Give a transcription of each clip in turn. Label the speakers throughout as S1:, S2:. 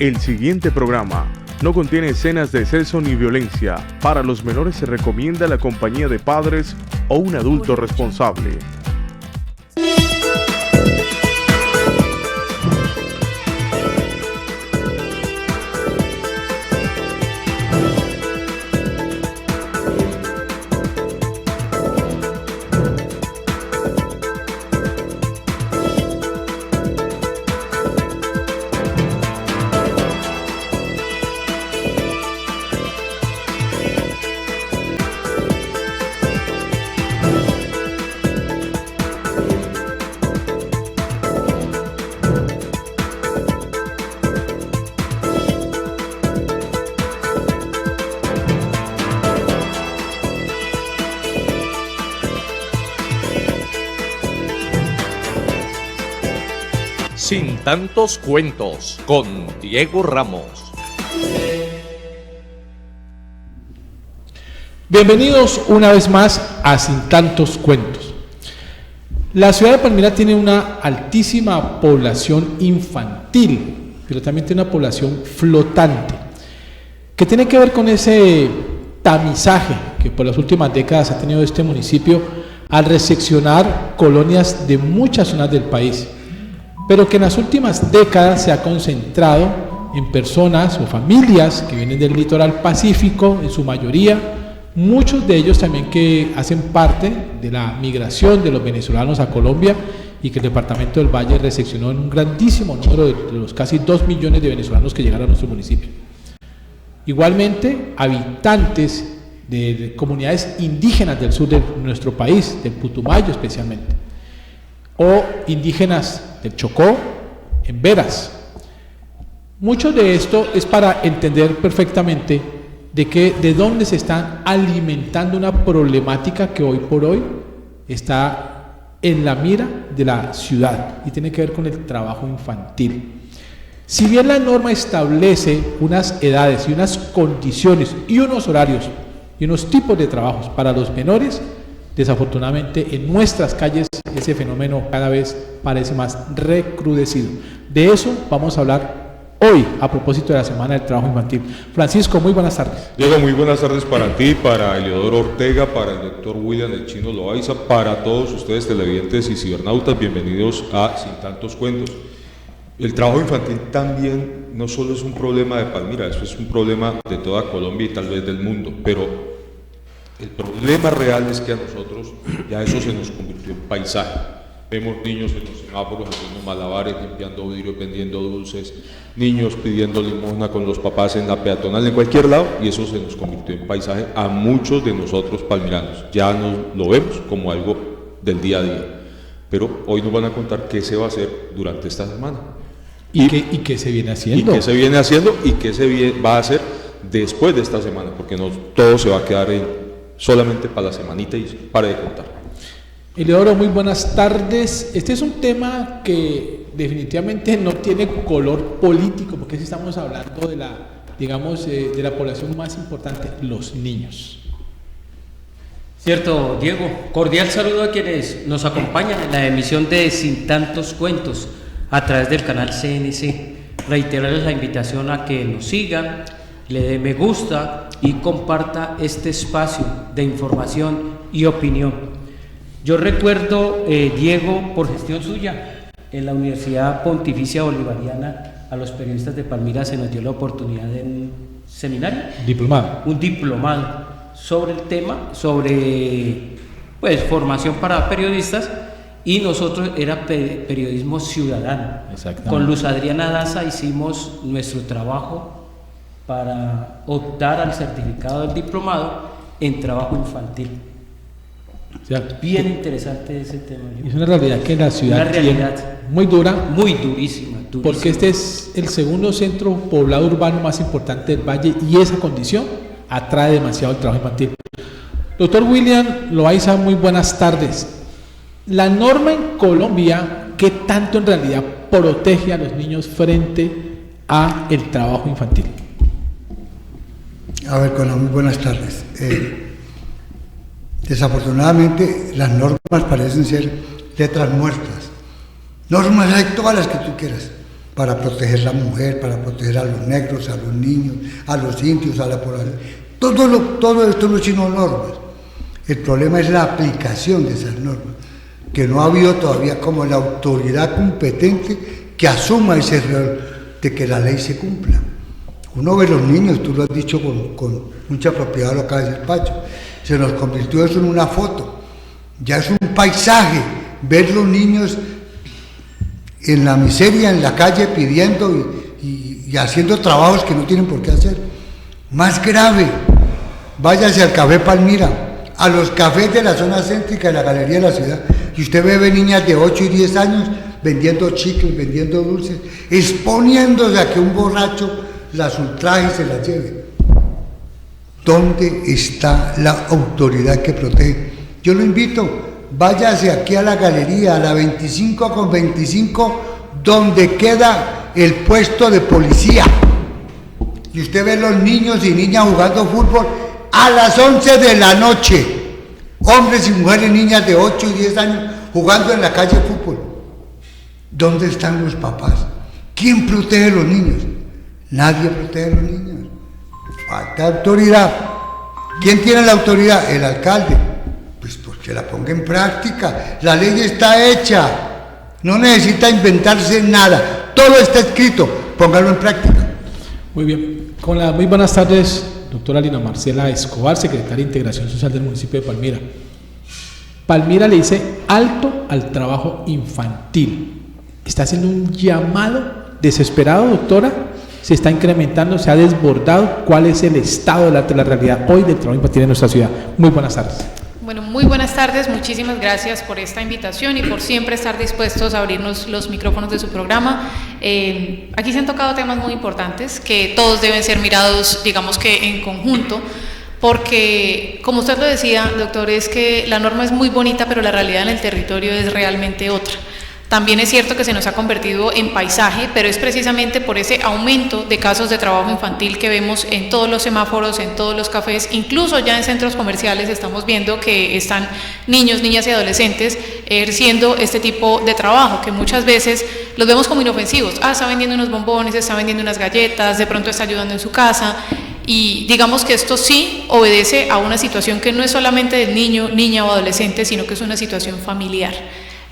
S1: El siguiente programa no contiene escenas de exceso ni violencia. Para los menores se recomienda la compañía de padres o un adulto responsable.
S2: Sin tantos cuentos, con Diego Ramos.
S3: Bienvenidos una vez más a Sin tantos cuentos. La ciudad de Palmira tiene una altísima población infantil, pero también tiene una población flotante, que tiene que ver con ese tamizaje que por las últimas décadas ha tenido este municipio al reseccionar colonias de muchas zonas del país, pero que en las últimas décadas se ha concentrado en personas o familias que vienen del litoral pacífico, en su mayoría, muchos de ellos también que hacen parte de la migración de los venezolanos a Colombia y que el departamento del Valle reseccionó en un grandísimo número de los casi 2 millones de venezolanos que llegaron a nuestro municipio. Igualmente, habitantes de comunidades indígenas del sur de nuestro país, del Putumayo especialmente, o indígenas del Chocó, en Veras. Mucho de esto es para entender perfectamente de dónde se está alimentando una problemática que hoy por hoy está en la mira de la ciudad y tiene que ver con el trabajo infantil. Si bien la norma establece unas edades y unas condiciones y unos horarios y unos tipos de trabajos para los menores, desafortunadamente en nuestras calles ese fenómeno cada vez parece más recrudecido. De eso vamos a hablar hoy a propósito de la Semana del Trabajo Infantil. Francisco, muy buenas tardes.
S4: Diego, muy buenas tardes para ti, para Eliodoro Ortega, para el doctor William El Chino Loaiza, para todos ustedes televidentes y cibernautas. Bienvenidos a Sin Tantos Cuentos. El trabajo infantil también no solo es un problema de Palmira, eso es un problema de toda Colombia y tal vez del mundo, pero el problema real es que a nosotros ya eso se nos convirtió en paisaje. Vemos niños en los semáforos haciendo malabares, limpiando vidrio, vendiendo dulces, niños pidiendo limosna con los papás en la peatonal, en cualquier lado, y eso se nos convirtió en paisaje a muchos de nosotros palmiranos. Ya lo vemos como algo del día a día. Pero hoy nos van a contar qué se va a hacer durante esta semana.
S3: ¿Y qué se viene haciendo?
S4: Y qué se viene haciendo y qué se va a hacer después de esta semana, porque no todo se va a quedar solamente para la semanita y para de contar.
S3: Eliodoro, muy buenas tardes. Este es un tema que definitivamente no tiene color político, porque estamos hablando de la población más importante, los niños.
S5: Cierto, Diego. Cordial saludo a quienes nos acompañan en la emisión de Sin Tantos Cuentos a través del canal CNC. Reiterarles la invitación a que nos sigan, le dé me gusta y comparta este espacio de información y opinión. Yo recuerdo, Diego, por gestión suya, en la Universidad Pontificia Bolivariana, a los periodistas de Palmira se nos dio la oportunidad de un seminario. Un diplomado sobre el tema, sobre formación para periodistas, y nosotros era periodismo ciudadano. Con Luz Adriana Daza hicimos nuestro trabajo para optar al certificado del diplomado en trabajo infantil. Bien interesante ese tema.
S3: Es una realidad que la ciudad tiene muy dura,
S5: muy durísima,
S3: porque este es el segundo centro poblado urbano más importante del Valle y esa condición atrae demasiado el trabajo infantil. Doctor William Loaiza, muy buenas tardes. La norma en Colombia, ¿qué tanto en realidad protege a los niños frente a el trabajo infantil?
S6: A ver, muy buenas tardes. Desafortunadamente, las normas parecen ser letras muertas. Normas hay todas las que tú quieras, para proteger a la mujer, para proteger a los negros, a los niños, a los indios, a la población. Todo esto no es sino normas. El problema es la aplicación de esas normas, que no ha habido todavía como la autoridad competente que asuma ese rol de que la ley se cumpla. Uno ve los niños, tú lo has dicho con mucha propiedad, lo acaba de decir Pacho, se nos convirtió eso en una foto, ya es un paisaje, ver los niños en la miseria, en la calle pidiendo y haciendo trabajos que no tienen por qué hacer. Más grave, váyase al Café Palmira, a los cafés de la zona céntrica de la galería de la ciudad, y usted ve niñas de 8 y 10 años vendiendo chicles, vendiendo dulces, exponiéndose a que un borracho las ultraje y se las lleve. ¿Dónde está la autoridad que protege? Yo lo invito, váyase aquí a la galería, a la 25 con 25, donde queda el puesto de policía. Y usted ve los niños y niñas jugando fútbol a las 11 de la noche. Hombres y mujeres, niñas de 8 y 10 años jugando en la calle fútbol. ¿Dónde están los papás? ¿Quién protege a los niños? Nadie protege a los niños. Falta autoridad. ¿Quién tiene la autoridad? El alcalde. Pues porque la ponga en práctica. La ley está hecha. No necesita inventarse nada. Todo está escrito. Póngalo en práctica.
S3: Muy bien. Con las muy buenas tardes, doctora Lina Marcela Escobar, secretaria de Integración Social del municipio de Palmira. Palmira le dice alto al trabajo infantil. Está haciendo un llamado desesperado, doctora. Se está incrementando, se ha desbordado. ¿Cuál es el estado de la realidad hoy del trabajo infantil en nuestra ciudad? Muy buenas tardes.
S7: Bueno, muy buenas tardes, muchísimas gracias por esta invitación y por siempre estar dispuestos a abrirnos los micrófonos de su programa. Aquí se han tocado temas muy importantes que todos deben ser mirados, digamos que en conjunto, porque como usted lo decía, doctor, es que la norma es muy bonita, pero la realidad en el territorio es realmente otra. También es cierto que se nos ha convertido en paisaje, pero es precisamente por ese aumento de casos de trabajo infantil que vemos en todos los semáforos, en todos los cafés, incluso ya en centros comerciales estamos viendo que están niños, niñas y adolescentes ejerciendo este tipo de trabajo, que muchas veces los vemos como inofensivos. Está vendiendo unos bombones, está vendiendo unas galletas, de pronto está ayudando en su casa. Y digamos que esto sí obedece a una situación que no es solamente del niño, niña o adolescente, sino que es una situación familiar.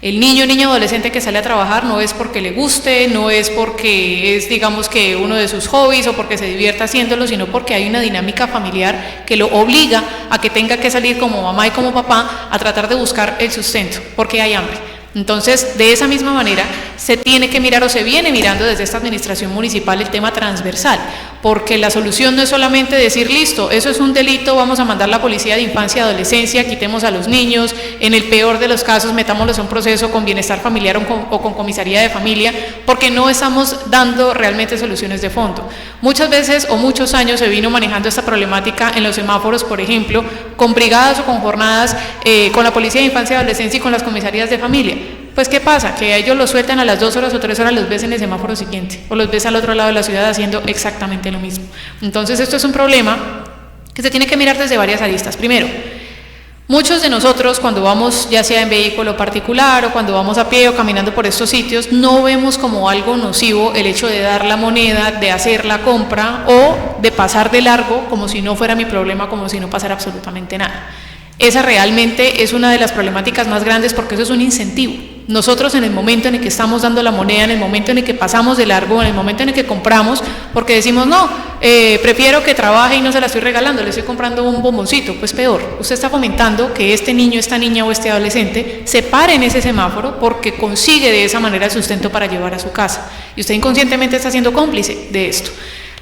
S7: El niño, niña o adolescente que sale a trabajar no es porque le guste, no es porque es, digamos, que uno de sus hobbies o porque se divierta haciéndolo, sino porque hay una dinámica familiar que lo obliga a que tenga que salir como mamá y como papá a tratar de buscar el sustento, porque hay hambre. Entonces, de esa misma manera, se tiene que mirar o se viene mirando desde esta administración municipal el tema transversal, porque la solución no es solamente decir, listo, eso es un delito, vamos a mandar la policía de infancia y adolescencia, quitemos a los niños, en el peor de los casos metámoslos a un proceso con bienestar familiar o con comisaría de familia, porque no estamos dando realmente soluciones de fondo. Muchas veces o muchos años se vino manejando esta problemática en los semáforos, por ejemplo, con brigadas o con jornadas con la policía de infancia y adolescencia y con las comisarías de familia. Pues ¿qué pasa? Que a ellos los sueltan a las 2 horas o 3 horas, los ves en el semáforo siguiente o los ves al otro lado de la ciudad haciendo exactamente lo mismo. Entonces esto es un problema que se tiene que mirar desde varias aristas. Primero, muchos de nosotros cuando vamos ya sea en vehículo particular o cuando vamos a pie o caminando por estos sitios no vemos como algo nocivo el hecho de dar la moneda, de hacer la compra o de pasar de largo como si no fuera mi problema, como si no pasara absolutamente nada. Esa realmente es una de las problemáticas más grandes porque eso es un incentivo. Nosotros en el momento en el que estamos dando la moneda, en el momento en el que pasamos de largo, en el momento en el que compramos, porque decimos, no, prefiero que trabaje y no se la estoy regalando, le estoy comprando un bomboncito, pues peor, usted está fomentando que este niño, esta niña o este adolescente se pare en ese semáforo porque consigue de esa manera el sustento para llevar a su casa. Y usted inconscientemente está siendo cómplice de esto.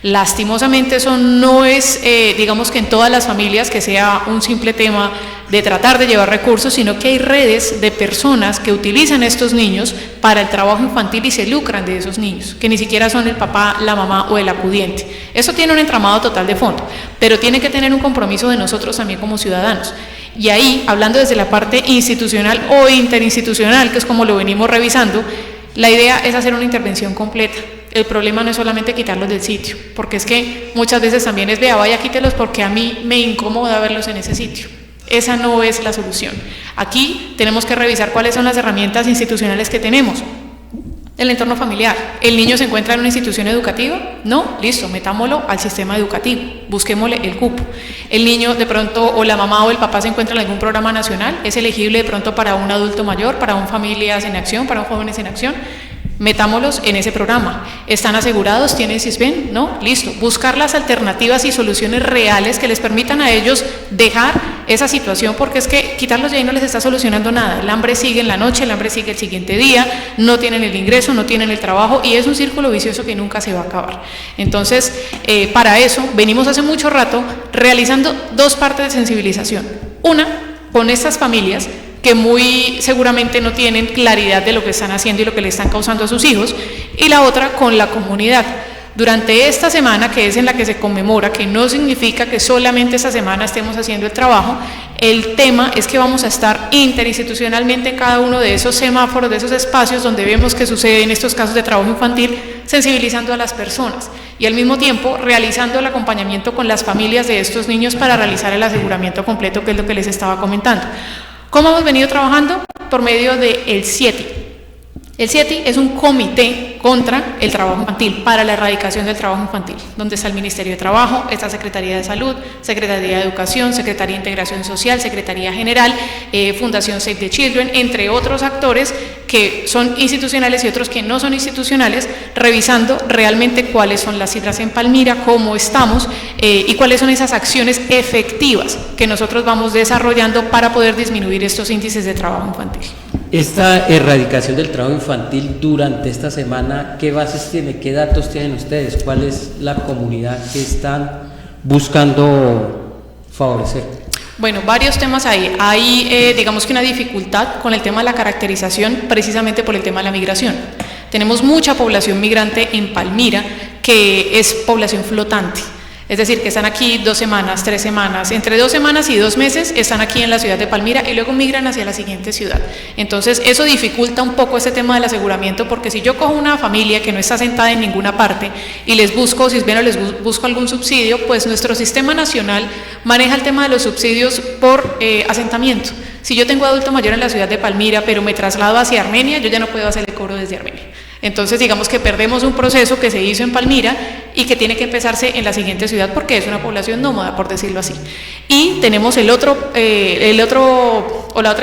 S7: Lastimosamente eso no es, digamos que en todas las familias que sea un simple tema de tratar de llevar recursos, sino que hay redes de personas que utilizan estos niños para el trabajo infantil y se lucran de esos niños, que ni siquiera son el papá, la mamá o el acudiente. Eso tiene un entramado total de fondo, pero tiene que tener un compromiso de nosotros también como ciudadanos. Y ahí, hablando desde la parte institucional o interinstitucional, que es como lo venimos revisando, la idea es hacer una intervención completa. El problema no es solamente quitarlos del sitio, porque es que muchas veces también es, vea, vaya, quítelos porque a mí me incomoda verlos en ese sitio. Esa no es la solución. Aquí tenemos que revisar cuáles son las herramientas institucionales que tenemos. El entorno familiar. ¿El niño se encuentra en una institución educativa? No, listo, metámoslo al sistema educativo, busquémosle el cupo. El niño de pronto, o la mamá o el papá se encuentra en algún programa nacional, es elegible de pronto para un adulto mayor, para un Familias en Acción, para un Jóvenes en Acción. Metámoslos en ese programa. ¿Están asegurados? ¿Tienen CISBEN? No, listo. Buscar las alternativas y soluciones reales que les permitan a ellos dejar esa situación, porque es que quitarlos de ahí no les está solucionando nada. El hambre sigue en la noche, el hambre sigue el siguiente día, no tienen el ingreso, no tienen el trabajo, y es un círculo vicioso que nunca se va a acabar. Entonces, para eso venimos hace mucho rato realizando dos partes de sensibilización. Una, con estas familias que muy seguramente no tienen claridad de lo que están haciendo y lo que le están causando a sus hijos, y la otra con la comunidad. Durante esta semana, que es en la que se conmemora, que no significa que solamente esta semana estemos haciendo el trabajo, el tema es que vamos a estar interinstitucionalmente en cada uno de esos semáforos, de esos espacios donde vemos que suceden estos casos de trabajo infantil, sensibilizando a las personas y al mismo tiempo realizando el acompañamiento con las familias de estos niños para realizar el aseguramiento completo, que es lo que les estaba comentando. ¿Cómo hemos venido trabajando? Por medio del CIETI. El CIETI es un comité contra el trabajo infantil, para la erradicación del trabajo infantil, donde está el Ministerio de Trabajo, está Secretaría de Salud, Secretaría de Educación, Secretaría de Integración Social, Secretaría General, Fundación Save the Children, entre otros actores que son institucionales y otros que no son institucionales, revisando realmente cuáles son las cifras en Palmira, cómo estamos y cuáles son esas acciones efectivas que nosotros vamos desarrollando para poder disminuir estos índices de trabajo infantil.
S5: Esta erradicación del trabajo infantil durante esta semana, ¿qué bases tiene? ¿Qué datos tienen ustedes? ¿Cuál es la comunidad que están buscando favorecer?
S7: Bueno, varios temas ahí. Hay, digamos que una dificultad con el tema de la caracterización, precisamente por el tema de la migración. Tenemos mucha población migrante en Palmira que es población flotante. Es decir, que están aquí 2 semanas, 3 semanas, entre 2 semanas y 2 meses están aquí en la ciudad de Palmira y luego migran hacia la siguiente ciudad. Entonces, eso dificulta un poco este tema del aseguramiento, porque si yo cojo una familia que no está sentada en ninguna parte y les busco, si bien les busco algún subsidio, pues nuestro sistema nacional maneja el tema de los subsidios por asentamiento. Si yo tengo adulto mayor en la ciudad de Palmira, pero me traslado hacia Armenia, yo ya no puedo hacer el cobro desde Armenia. Entonces, digamos que perdemos un proceso que se hizo en Palmira y que tiene que empezarse en la siguiente ciudad porque es una población nómada, por decirlo así. Y tenemos la otra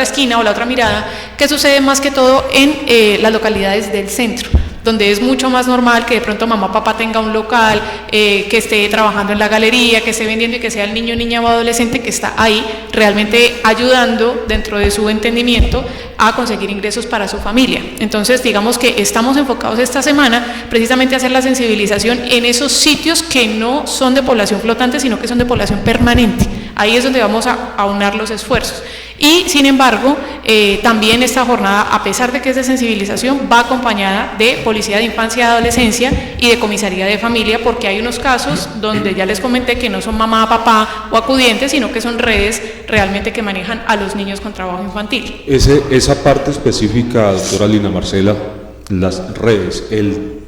S7: esquina o la otra mirada, que sucede más que todo en las localidades del centro, donde es mucho más normal que de pronto mamá o papá tenga un local, que esté trabajando en la galería, que esté vendiendo y que sea el niño, niña o adolescente que está ahí realmente ayudando dentro de su entendimiento a conseguir ingresos para su familia. Entonces, digamos que estamos enfocados esta semana precisamente a hacer la sensibilización en esos sitios que no son de población flotante, sino que son de población permanente. Ahí es donde vamos a aunar los esfuerzos. Y, sin embargo, también esta jornada, a pesar de que es de sensibilización, va acompañada de Policía de Infancia y Adolescencia y de Comisaría de Familia, porque hay unos casos donde ya les comenté que no son mamá, papá o acudientes, sino que son redes realmente que manejan a los niños con trabajo infantil.
S4: Esa parte específica, doctora Lina Marcela, las redes, el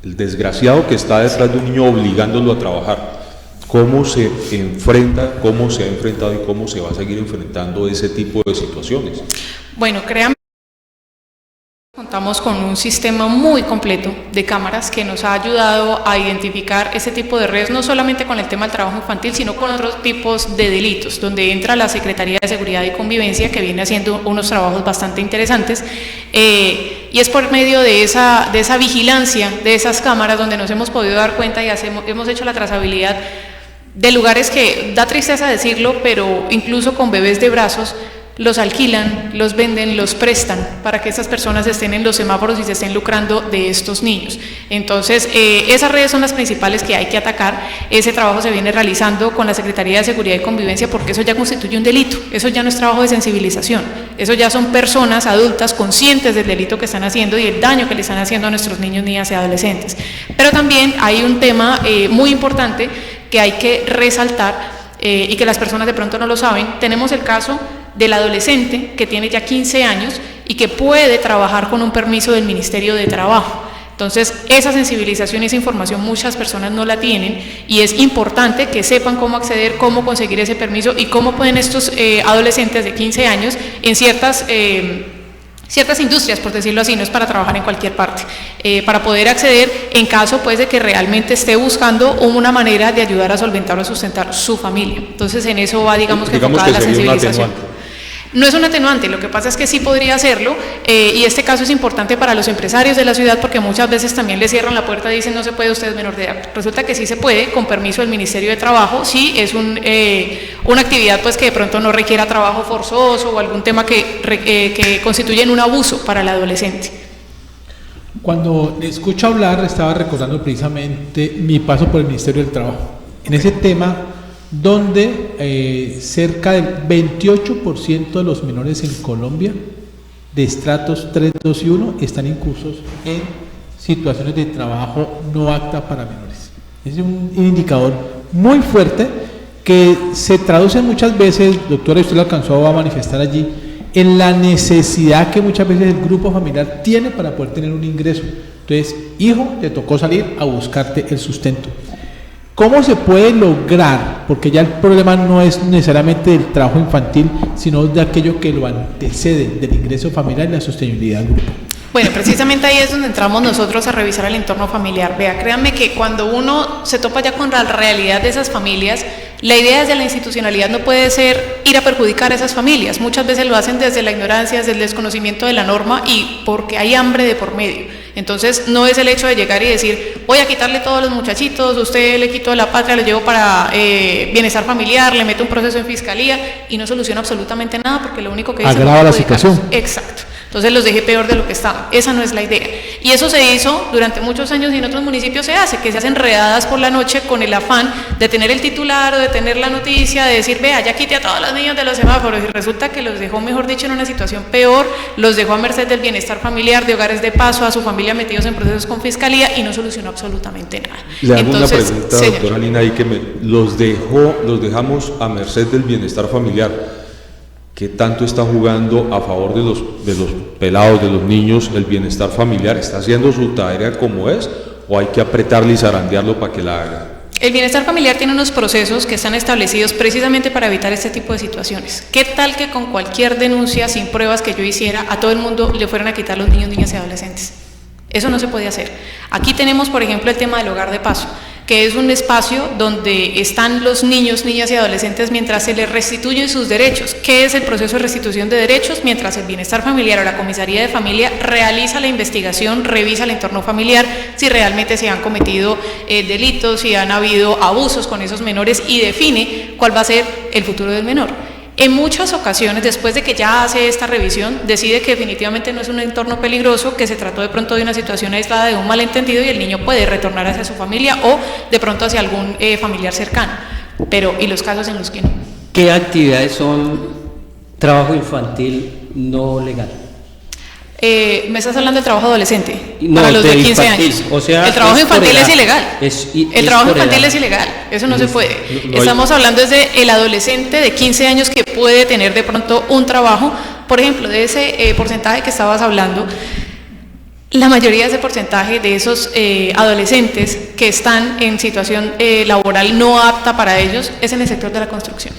S4: desgraciado que está detrás de un niño obligándolo a trabajar, ¿cómo se enfrenta, cómo se ha enfrentado y cómo se va a seguir enfrentando ese tipo de situaciones?
S7: Bueno, créanme, contamos con un sistema muy completo de cámaras que nos ha ayudado a identificar ese tipo de redes, no solamente con el tema del trabajo infantil, sino con otros tipos de delitos, donde entra la Secretaría de Seguridad y Convivencia, que viene haciendo unos trabajos bastante interesantes, y es por medio de esa vigilancia de esas cámaras donde nos hemos podido dar cuenta y hemos hecho la trazabilidad de lugares que, da tristeza decirlo, pero incluso con bebés de brazos, los alquilan, los venden, los prestan para que estas personas estén en los semáforos y se estén lucrando de estos niños. Entonces, esas redes son las principales que hay que atacar. Ese trabajo se viene realizando con la Secretaría de Seguridad y Convivencia, porque eso ya constituye un delito, eso ya no es trabajo de sensibilización, eso ya son personas adultas conscientes del delito que están haciendo y el daño que le están haciendo a nuestros niños, niñas y adolescentes. Pero también hay un tema muy importante que hay que resaltar y que las personas de pronto no lo saben. Tenemos el caso del adolescente que tiene ya 15 años y que puede trabajar con un permiso del Ministerio de Trabajo. Entonces, esa sensibilización y esa información muchas personas no la tienen y es importante que sepan cómo acceder, cómo conseguir ese permiso y cómo pueden estos adolescentes de 15 años en ciertas ciertas industrias, por decirlo así, no es para trabajar en cualquier parte, para poder acceder en caso pues de que realmente esté buscando una manera de ayudar a solventar o a sustentar su familia. Entonces en eso va, digamos que enfocada la sensibilización. No es un atenuante, lo que pasa es que sí podría hacerlo, y este caso es importante para los empresarios de la ciudad porque muchas veces también le cierran la puerta y dicen no se puede, usted es menor de edad. Resulta que sí se puede, con permiso del Ministerio de Trabajo, si es una actividad pues que de pronto no requiera trabajo forzoso o algún tema que constituye un abuso para el adolescente.
S3: Cuando escucho hablar, estaba recordando precisamente mi paso por el Ministerio del Trabajo. En ese tema, donde cerca del 28% de los menores en Colombia, de estratos 3, 2 y 1, están incursos en situaciones de trabajo no apta para menores. Es un indicador muy fuerte que se traduce muchas veces, doctora, usted lo alcanzó a manifestar allí, en la necesidad que muchas veces el grupo familiar tiene para poder tener un ingreso. Entonces, hijo, te tocó salir a buscarte el sustento. ¿Cómo se puede lograr? Porque ya el problema no es necesariamente del trabajo infantil, sino de aquello que lo antecede, del ingreso familiar y la sostenibilidad del grupo.
S7: Bueno, precisamente ahí es donde entramos nosotros a revisar el entorno familiar. Vea, créanme que cuando uno se topa ya con la realidad de esas familias, la idea desde la institucionalidad no puede ser ir a perjudicar a esas familias. Muchas veces lo hacen desde la ignorancia, desde el desconocimiento de la norma y porque hay hambre de por medio. Entonces no es el hecho de llegar y decir voy a quitarle todos los muchachitos, usted le quito de la patria, lo llevo para bienestar familiar, le meto un proceso en fiscalía y no soluciona absolutamente nada porque lo único que dice
S3: agrava la situación.
S7: Exacto. Entonces los dejé peor de lo que estaban. Esa no es la idea. Y eso se hizo durante muchos años y en otros municipios se hace, que se hacen redadas por la noche con el afán de tener el titular o de tener la noticia, de decir, vea, ya quité a todos los niños de los semáforos y resulta que los dejó, mejor dicho, en una situación peor, los dejó a merced del bienestar familiar, de hogares de paso, a su familia metidos en procesos con fiscalía y no solucionó absolutamente nada.
S4: Le hago una pregunta, doctora Lina, ahí que los dejamos a merced del bienestar familiar. ¿Qué tanto está jugando a favor de los pelados, de los niños, el bienestar familiar? ¿Está haciendo su tarea como es o hay que apretarle y zarandearlo para que la haga?
S7: El bienestar familiar tiene unos procesos que están establecidos precisamente para evitar este tipo de situaciones. ¿Qué tal que con cualquier denuncia sin pruebas que yo hiciera a todo el mundo le fueran a quitar los niños, niñas y adolescentes? Eso no se puede hacer. Aquí tenemos, por ejemplo, el tema del hogar de paso, que es un espacio donde están los niños, niñas y adolescentes mientras se les restituyen sus derechos. ¿Qué es el proceso de restitución de derechos? Mientras el bienestar familiar o la comisaría de familia realiza la investigación, revisa el entorno familiar, si realmente se han cometido delitos, si han habido abusos con esos menores y define cuál va a ser el futuro del menor. En muchas ocasiones, después de que ya hace esta revisión, decide que definitivamente no es un entorno peligroso, que se trató de pronto de una situación aislada, de un malentendido y el niño puede retornar hacia su familia o de pronto hacia algún familiar cercano. Pero, ¿y los casos en los que no?
S5: ¿Qué actividades son trabajo infantil no legal?
S7: Me estás hablando del trabajo adolescente,
S5: no,
S7: para los de 15
S5: infantil,
S7: años.
S5: O sea,
S7: el trabajo infantil es ilegal. El trabajo infantil es ilegal, eso no se puede. Estamos hablando desde el adolescente de 15 años que puede tener de pronto un trabajo. Por ejemplo, de ese porcentaje que estabas hablando, la mayoría de ese porcentaje de esos adolescentes que están en situación laboral no apta para ellos es en el sector de la construcción.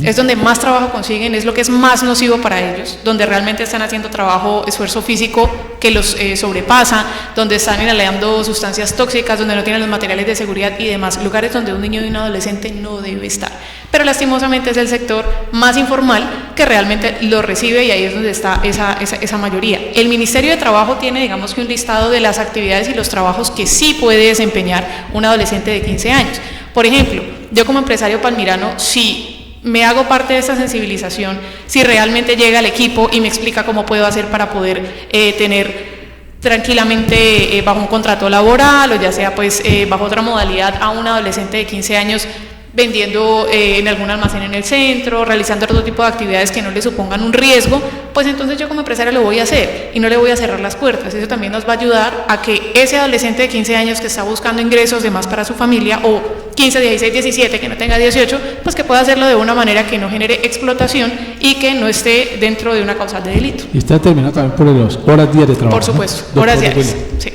S7: Es donde más trabajo consiguen, es lo que es más nocivo para ellos, donde realmente están haciendo trabajo, esfuerzo físico que los sobrepasa, donde están inhalando sustancias tóxicas, donde no tienen los materiales de seguridad y demás, lugares donde un niño y un adolescente no debe estar. Pero lastimosamente es el sector más informal que realmente lo recibe y ahí es donde está esa mayoría. El Ministerio de Trabajo tiene, digamos que un listado de las actividades y los trabajos que sí puede desempeñar un adolescente de 15 años. Por ejemplo, yo como empresario palmirano, sí me hago parte de esa sensibilización, si realmente llega el equipo y me explica cómo puedo hacer para poder tener tranquilamente bajo un contrato laboral o ya sea pues bajo otra modalidad a un adolescente de 15 años vendiendo en algún almacén en el centro, realizando otro tipo de actividades que no le supongan un riesgo, pues entonces yo como empresario lo voy a hacer y no le voy a cerrar las puertas. Eso también nos va a ayudar a que ese adolescente de 15 años que está buscando ingresos de más para su familia, o 15, 16, 17, que no tenga 18, pues que pueda hacerlo de una manera que no genere explotación y que no esté dentro de una causal de delito.
S3: Y está determinado también por las horas diarias de trabajo.
S7: Por supuesto,
S3: ¿no?
S7: horas diarias, sí.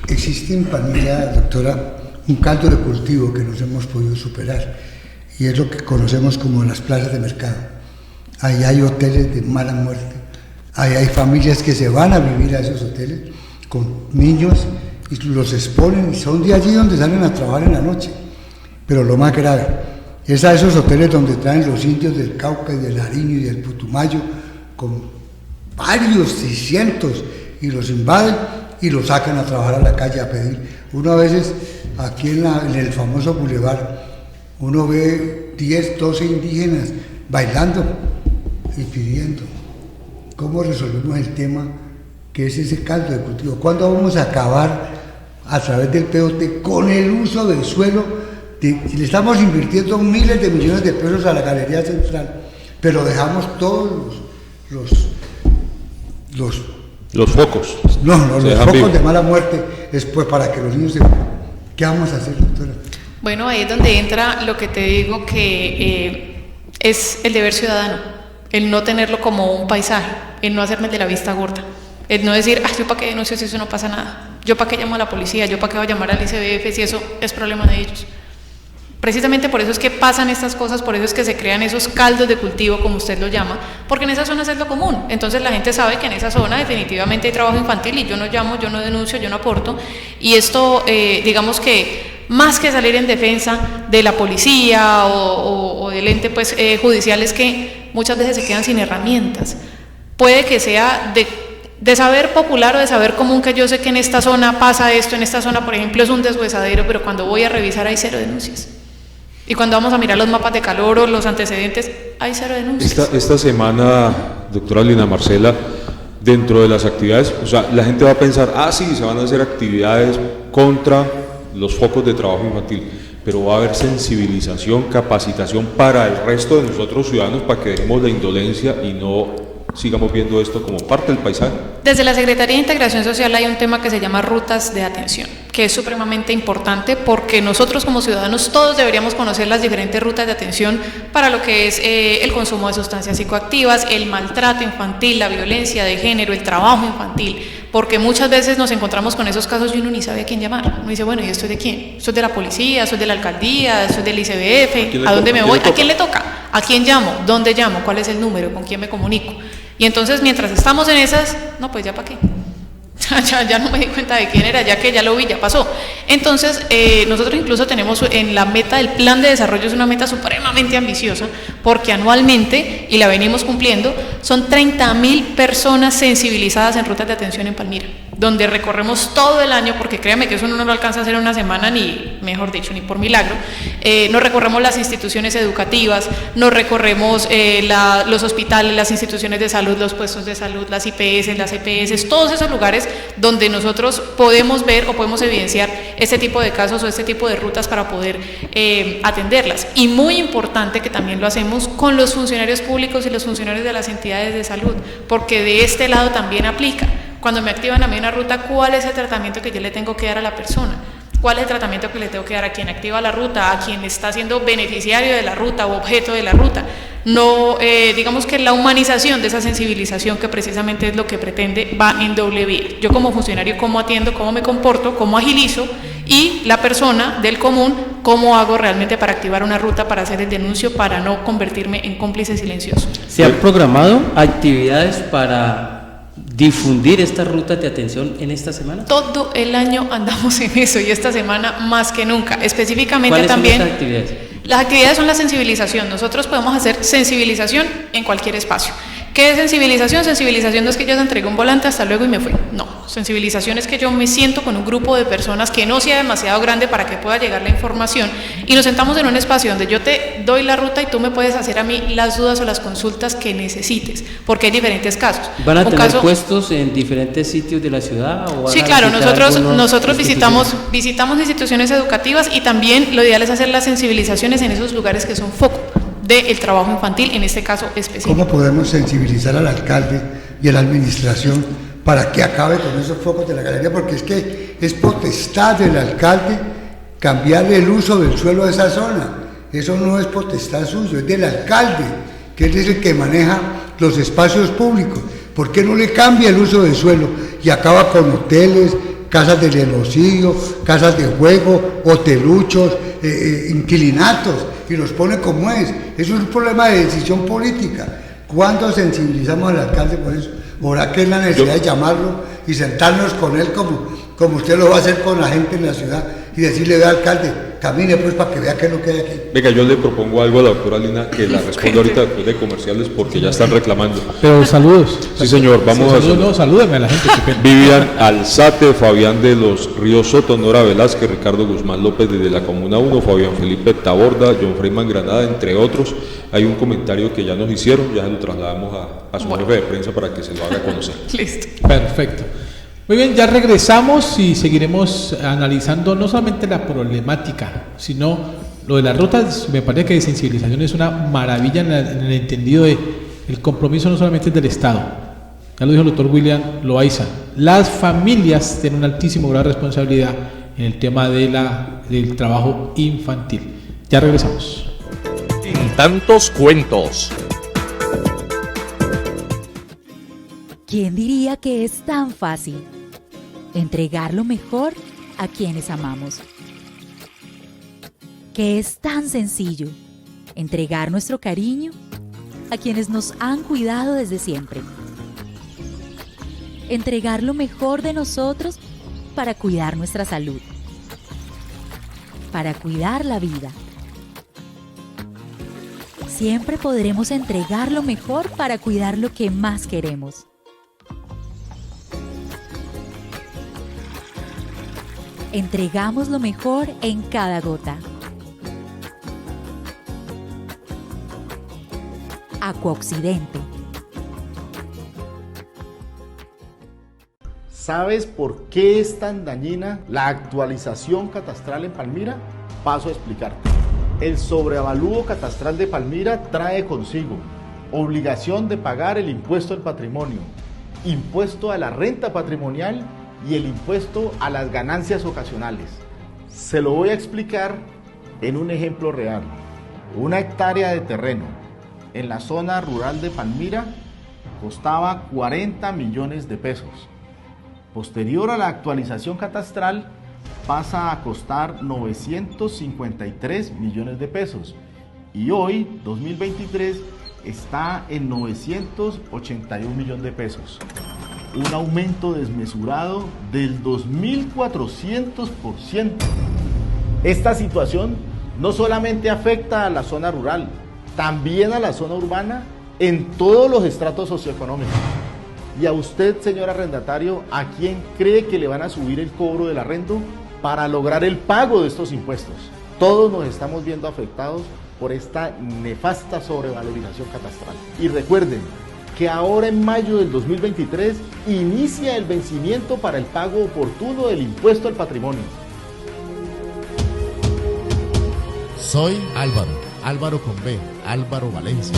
S6: Existe en Palmira, doctora, un caldo de cultivo que nos hemos podido superar y es lo que conocemos como las plazas de mercado. Ahí hay hoteles de mala muerte, Hay familias que se van a vivir a esos hoteles con niños y los exponen y son de allí donde salen a trabajar en la noche. Pero lo más grave es a esos hoteles donde traen los indios del Cauca y del Nariño y del Putumayo con varios y cientos y los invaden y los sacan a trabajar a la calle a pedir. Uno a veces aquí en el famoso bulevar uno ve 10, 12 indígenas bailando y pidiendo. ¿Cómo resolvemos el tema que es ese caldo de cultivo? ¿Cuándo vamos a acabar a través del POT con el uso del suelo? Si le estamos invirtiendo miles de millones de pesos a la Galería Central, pero dejamos todos
S4: los focos.
S6: Los focos de mala muerte después para que los niños se... ¿Qué vamos a hacer, doctora?
S7: Bueno, ahí es donde entra lo que te digo que es el deber ciudadano, el no tenerlo como un paisaje, el no hacerme de la vista gorda, el no decir, yo para qué denuncio si eso no pasa nada, yo para qué llamo a la policía, yo para qué voy a llamar al ICBF si eso es problema de ellos. Precisamente por eso es que pasan estas cosas, por eso es que se crean esos caldos de cultivo, como usted lo llama, porque en esas zonas es lo común. Entonces la gente sabe que en esa zona definitivamente hay trabajo infantil y yo no llamo, yo no denuncio, yo no aporto. Y esto, digamos que más que salir en defensa de la policía o del ente pues, judicial, es que muchas veces se quedan sin herramientas. Puede que sea de saber popular o de saber común, que yo sé que en esta zona pasa esto, en esta zona, por ejemplo, es un deshuesadero, pero cuando voy a revisar hay 0 denuncias. Y cuando vamos a mirar los mapas de calor o los antecedentes, hay 0 denuncias.
S4: Esta semana, doctora Lina Marcela, dentro de las actividades, o sea, la gente va a pensar, sí, se van a hacer actividades contra los focos de trabajo infantil, pero va a haber sensibilización, capacitación para el resto de nosotros ciudadanos para que dejemos la indolencia y no sigamos viendo esto como parte del paisaje.
S7: Desde la Secretaría de Integración Social hay un tema que se llama rutas de atención, que es supremamente importante porque nosotros como ciudadanos todos deberíamos conocer las diferentes rutas de atención para lo que es el consumo de sustancias psicoactivas, el maltrato infantil, la violencia de género, el trabajo infantil, porque muchas veces nos encontramos con esos casos y uno ni sabe a quién llamar. Uno dice, bueno, ¿y esto es de quién? ¿Esto es de la policía? ¿Esto es de la alcaldía? ¿Esto es del ICBF? ¿A dónde me voy? ¿A quién le toca? ¿A quién llamo? ¿Dónde llamo? ¿Cuál es el número? ¿Con quién me comunico? Y entonces mientras estamos en esas, no, pues ya para qué. Ya no me di cuenta de quién era, ya que ya lo vi, ya pasó. Entonces, nosotros incluso tenemos en la meta del plan de desarrollo, es una meta supremamente ambiciosa, porque anualmente, y la venimos cumpliendo, son 30.000 personas sensibilizadas en rutas de atención en Palmira, donde recorremos todo el año, porque créame que eso uno no lo alcanza a hacer en una semana, ni, mejor dicho, ni por milagro. Nos recorremos las instituciones educativas, nos recorremos los hospitales, las instituciones de salud, los puestos de salud, las IPS, las EPS, todos esos lugares donde nosotros podemos ver o podemos evidenciar este tipo de casos o este tipo de rutas para poder atenderlas. Y muy importante que también lo hacemos con los funcionarios públicos y los funcionarios de las entidades de salud, porque de este lado también aplica. Cuando me activan a mí una ruta, ¿cuál es el tratamiento que yo le tengo que dar a la persona? ¿Cuál es el tratamiento que le tengo que dar a quien activa la ruta, a quien está siendo beneficiario de la ruta o objeto de la ruta? No, digamos que la humanización de esa sensibilización, que precisamente es lo que pretende, va en doble vía. Yo como funcionario, ¿cómo atiendo, cómo me comporto, cómo agilizo? Y la persona del común, ¿cómo hago realmente para activar una ruta, para hacer el denuncio, para no convertirme en cómplice silencioso?
S5: ¿Se han programado actividades para difundir estas rutas de atención en esta semana?
S7: Todo el año andamos en eso y esta semana más que nunca. Específicamente
S5: ¿cuáles
S7: también.
S5: son estas actividades?
S7: Las actividades son la sensibilización. Nosotros podemos hacer sensibilización en cualquier espacio. ¿Qué es sensibilización? Sensibilización no es que yo te entregue un volante hasta luego y me fui. No, sensibilización es que yo me siento con un grupo de personas que no sea demasiado grande para que pueda llegar la información y nos sentamos en un espacio donde yo te doy la ruta y tú me puedes hacer a mí las dudas o las consultas que necesites, porque hay diferentes casos.
S5: ¿Van a tener puestos en diferentes sitios de la ciudad? ¿O
S7: sí, claro, nosotros visitamos instituciones educativas y también lo ideal es hacer las sensibilizaciones en esos lugares que son foco del trabajo infantil, en este caso específico.
S6: ¿Cómo podemos sensibilizar al alcalde y a la administración para que acabe con esos focos de la galería? Porque es que es potestad del alcalde cambiarle el uso del suelo de esa zona. Eso no es potestad suyo, es del alcalde, que él es el que maneja los espacios públicos. ¿Por qué no le cambia el uso del suelo y acaba con hoteles, casas de genocidio, casas de juego, hoteluchos, inquilinatos, y los pone como es? Eso es un problema de decisión política. ¿Cuándo sensibilizamos al alcalde por eso? ¿Ahora qué es la necesidad de llamarlo y sentarnos con él como usted lo va a hacer con la gente en la ciudad y decirle, vea alcalde, camine pues para que vea qué es lo que hay aquí?
S4: Venga, yo le propongo algo a la doctora Lina que la responda ahorita después de comerciales porque ya están reclamando.
S3: Pero saludos.
S4: Sí, señor, vamos a
S3: saludos, no, salúdame a la gente. qué pena.
S4: Vivian Alzate, Fabián de los Ríos Soto, Nora Velázquez, Ricardo Guzmán López desde la Comuna 1, Fabián Felipe Taborda, John Freeman Granada, entre otros. Hay un comentario que ya nos hicieron, ya se lo trasladamos a su jefe de prensa para que se lo haga conocer.
S7: Listo.
S3: Perfecto. Muy bien, ya regresamos y seguiremos analizando no solamente la problemática, sino lo de las rutas. Me parece que de sensibilización es una maravilla en el entendido de el compromiso no solamente del Estado, ya lo dijo el doctor William Loaiza, las familias tienen un altísimo grado de responsabilidad en el tema del trabajo infantil. Ya regresamos.
S2: Sin tantos cuentos.
S8: ¿Quién diría que es tan fácil entregar lo mejor a quienes amamos? Que es tan sencillo entregar nuestro cariño a quienes nos han cuidado desde siempre. Entregar lo mejor de nosotros para cuidar nuestra salud, para cuidar la vida. Siempre podremos entregar lo mejor para cuidar lo que más queremos. Entregamos lo mejor en cada gota. Acuaoccidente.
S9: ¿Sabes por qué es tan dañina la actualización catastral en Palmira? Paso a explicarte. El sobreavalúo catastral de Palmira trae consigo obligación de pagar el impuesto al patrimonio, impuesto a la renta patrimonial y el impuesto a las ganancias ocasionales. Se lo voy a explicar en un ejemplo real. Una hectárea de terreno en la zona rural de Palmira costaba 40 millones de pesos. Posterior a la actualización catastral pasa a costar 953 millones de pesos y hoy, 2023, está en 981 millones de pesos. Un aumento desmesurado del 2.400%. Esta situación no solamente afecta a la zona rural, también a la zona urbana en todos los estratos socioeconómicos. Y a usted, señor arrendatario, ¿a quién cree que le van a subir el cobro del arrendo para lograr el pago de estos impuestos? Todos nos estamos viendo afectados por esta nefasta sobrevalorización catastral. Y recuerden que ahora en mayo del 2023 inicia el vencimiento para el pago oportuno del impuesto al patrimonio.
S10: Soy Álvaro con B, Álvaro Valencia.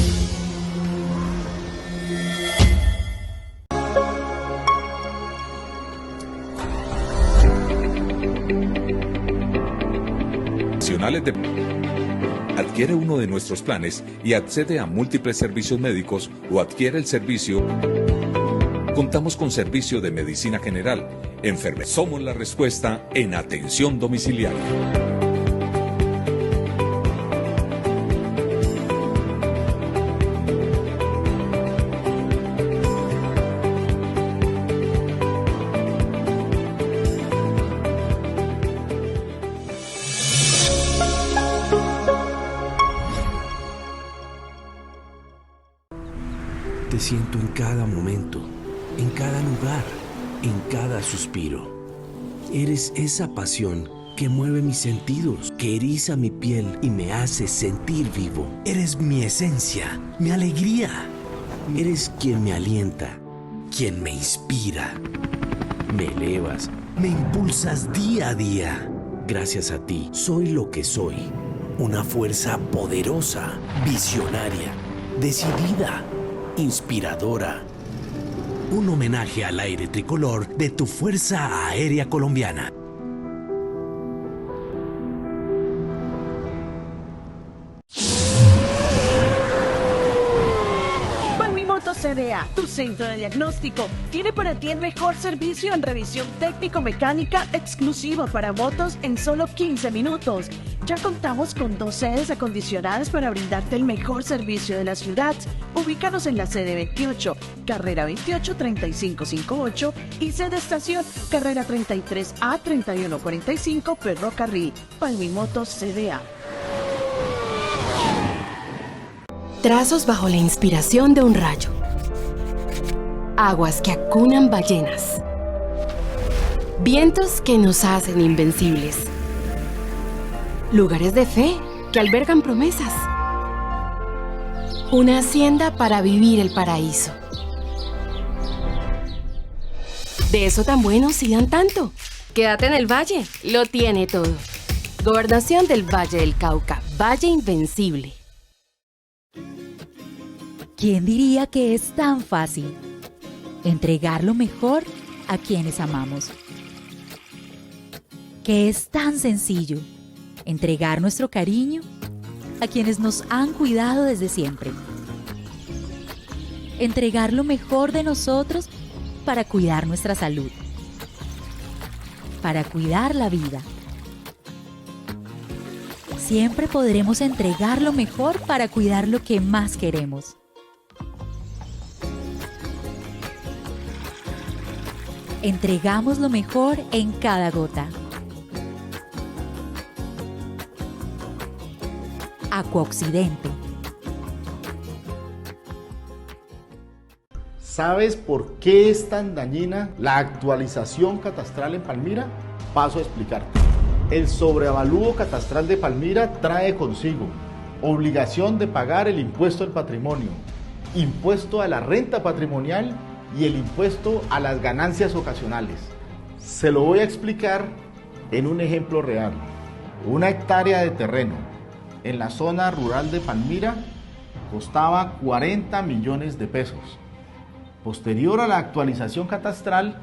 S11: Adquiere uno de nuestros planes y accede a múltiples servicios médicos o adquiere el servicio. Contamos con servicio de medicina general, enfermería. Somos la respuesta en atención domiciliaria.
S12: Te siento en cada momento, en cada lugar, en cada suspiro. Eres esa pasión que mueve mis sentidos, que eriza mi piel y me hace sentir vivo. Eres mi esencia, mi alegría. Eres quien me alienta, quien me inspira. Me elevas, me impulsas día a día. Gracias a ti, soy lo que soy. Una fuerza poderosa, visionaria, decidida, inspiradora. Un homenaje al aire tricolor de tu Fuerza Aérea Colombiana.
S13: Con mi moto CDA, tu centro de diagnóstico, tiene para ti el mejor servicio en revisión técnico-mecánica exclusivo para motos en solo 15 minutos. Ya contamos con 2 sedes acondicionadas para brindarte el mejor servicio de la ciudad. Ubícanos en la sede 28, carrera 28 3558 y sede estación, carrera 33A 3145, Ferrocarril, Palmimotos CDA.
S14: Trazos bajo la inspiración de un rayo. Aguas que acunan ballenas. Vientos que nos hacen invencibles. Lugares de fe que albergan promesas. Una hacienda para vivir el paraíso. De eso tan bueno sí dan tanto. Quédate en el valle, lo tiene todo. Gobernación del Valle del Cauca, Valle Invencible.
S8: ¿Quién diría que es tan fácil entregar lo mejor a quienes amamos? Que es tan sencillo entregar nuestro cariño a quienes nos han cuidado desde siempre. Entregar lo mejor de nosotros para cuidar nuestra salud, para cuidar la vida. Siempre podremos entregar lo mejor para cuidar lo que más queremos. Entregamos lo mejor en cada gota. Acuaoccidente.
S9: ¿Sabes por qué es tan dañina la actualización catastral en Palmira? Paso a explicarte. El sobreavalúo catastral de Palmira trae consigo obligación de pagar el impuesto al patrimonio, impuesto a la renta patrimonial y el impuesto a las ganancias ocasionales. Se lo voy a explicar en un ejemplo real. Una hectárea de terreno en la zona rural de Palmira costaba 40 millones de pesos. Posterior a la actualización catastral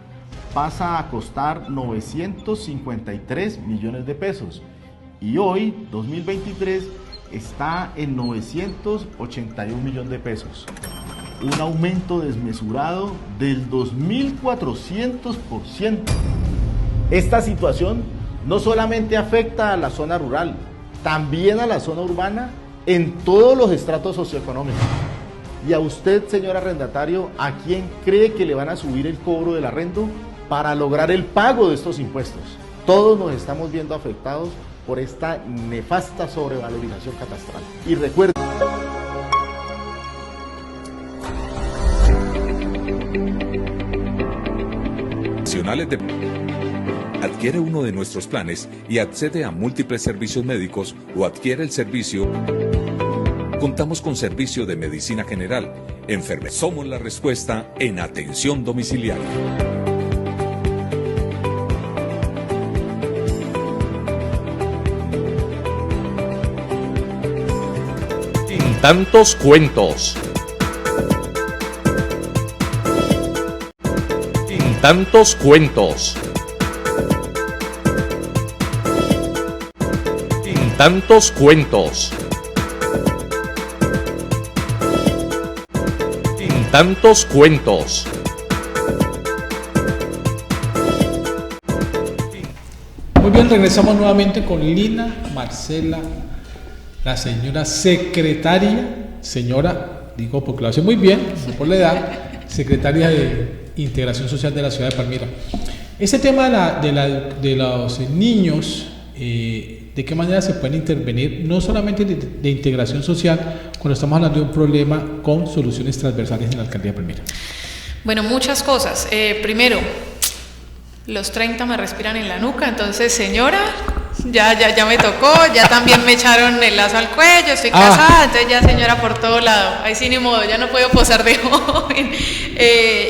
S9: pasa a costar 953 millones de pesos y hoy, 2023, está en 981 millones de pesos. Un aumento desmesurado del 2.400%. Esta situación no solamente afecta a la zona rural, también a la zona urbana en todos los estratos socioeconómicos. Y a usted, señor arrendatario, ¿a quién cree que le van a subir el cobro del arrendo para lograr el pago de estos impuestos? Todos nos estamos viendo afectados por esta nefasta sobrevalorización catastral. Y recuerden...
S11: Adquiere uno de nuestros planes y accede a múltiples servicios médicos o adquiere el servicio. Contamos con servicio de medicina general, enfermería. Somos la respuesta en atención domiciliaria.
S2: Sin tantos cuentos. Sin tantos cuentos. Sin tantos cuentos. Sin tantos cuentos.
S3: Muy bien, regresamos nuevamente con Lina Marcela, la señora secretaria, digo porque lo hace muy bien, no por la edad, secretaria de Integración Social de la ciudad de Palmira. Este tema de los niños, ¿de qué manera se pueden intervenir? No solamente de integración social, cuando estamos hablando de un problema con soluciones transversales en la Alcaldía de Palmira.
S7: Bueno, muchas cosas. Primero, los 30 me respiran en la nuca, entonces, señora, ya me tocó, ya también me echaron el lazo al cuello, estoy casada, entonces ya señora por todo lado, ahí sí ni modo, ya no puedo posar de joven.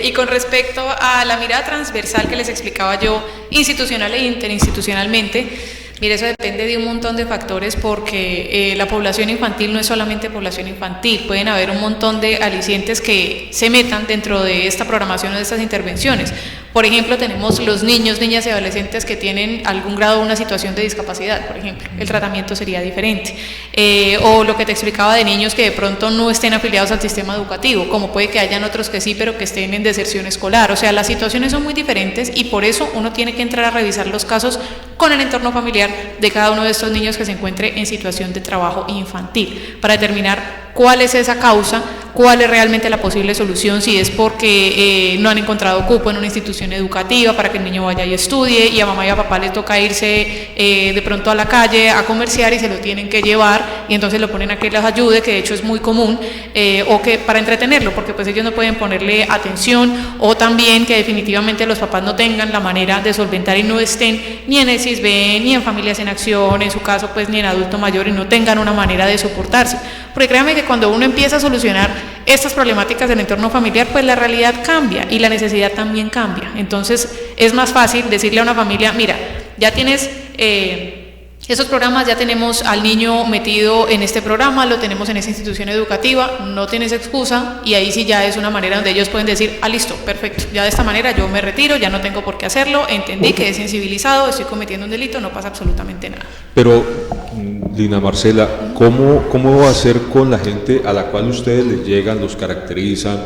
S7: Y con respecto a la mirada transversal que les explicaba yo, institucional e interinstitucionalmente, mire, eso depende de un montón de factores porque la población infantil no es solamente población infantil, pueden haber un montón de alicientes que se metan dentro de esta programación o de estas intervenciones. Por ejemplo, tenemos los niños, niñas y adolescentes que tienen algún grado de una situación de discapacidad, por ejemplo, el tratamiento sería diferente. O lo que te explicaba de niños que de pronto no estén afiliados al sistema educativo, como puede que hayan otros que sí, pero que estén en deserción escolar. O sea, las situaciones son muy diferentes y por eso uno tiene que entrar a revisar los casos con el entorno familiar de cada uno de estos niños que se encuentre en situación de trabajo infantil, para determinar cuál es esa causa, cuál es realmente la posible solución, si es porque no han encontrado cupo en una institución educativa para que el niño vaya y estudie, y a mamá y a papá les toca irse de pronto a la calle a comerciar y se lo tienen que llevar, y entonces lo ponen a que les ayude, que de hecho es muy común, o que para entretenerlo, porque pues ellos no pueden ponerle atención, o también que definitivamente los papás no tengan la manera de solventar y no estén ni en el CISBEN, ni en Familias en Acción, en su caso pues ni en adulto mayor, y no tengan una manera de soportarse. Porque créanme que cuando uno empieza a solucionar estas problemáticas del entorno familiar, pues la realidad cambia y la necesidad también cambia. Entonces es más fácil decirle a una familia, mira, ya tienes esos programas, ya tenemos al niño metido en este programa, lo tenemos en esa institución educativa, no tienes excusa, y ahí sí ya es una manera donde ellos pueden decir, listo, perfecto, ya de esta manera yo me retiro, ya no tengo por qué hacerlo, entendí que he sensibilizado, estoy cometiendo un delito, no pasa absolutamente nada.
S4: Pero, Lina Marcela, ¿cómo va a ser con la gente a la cual ustedes les llegan, los caracterizan?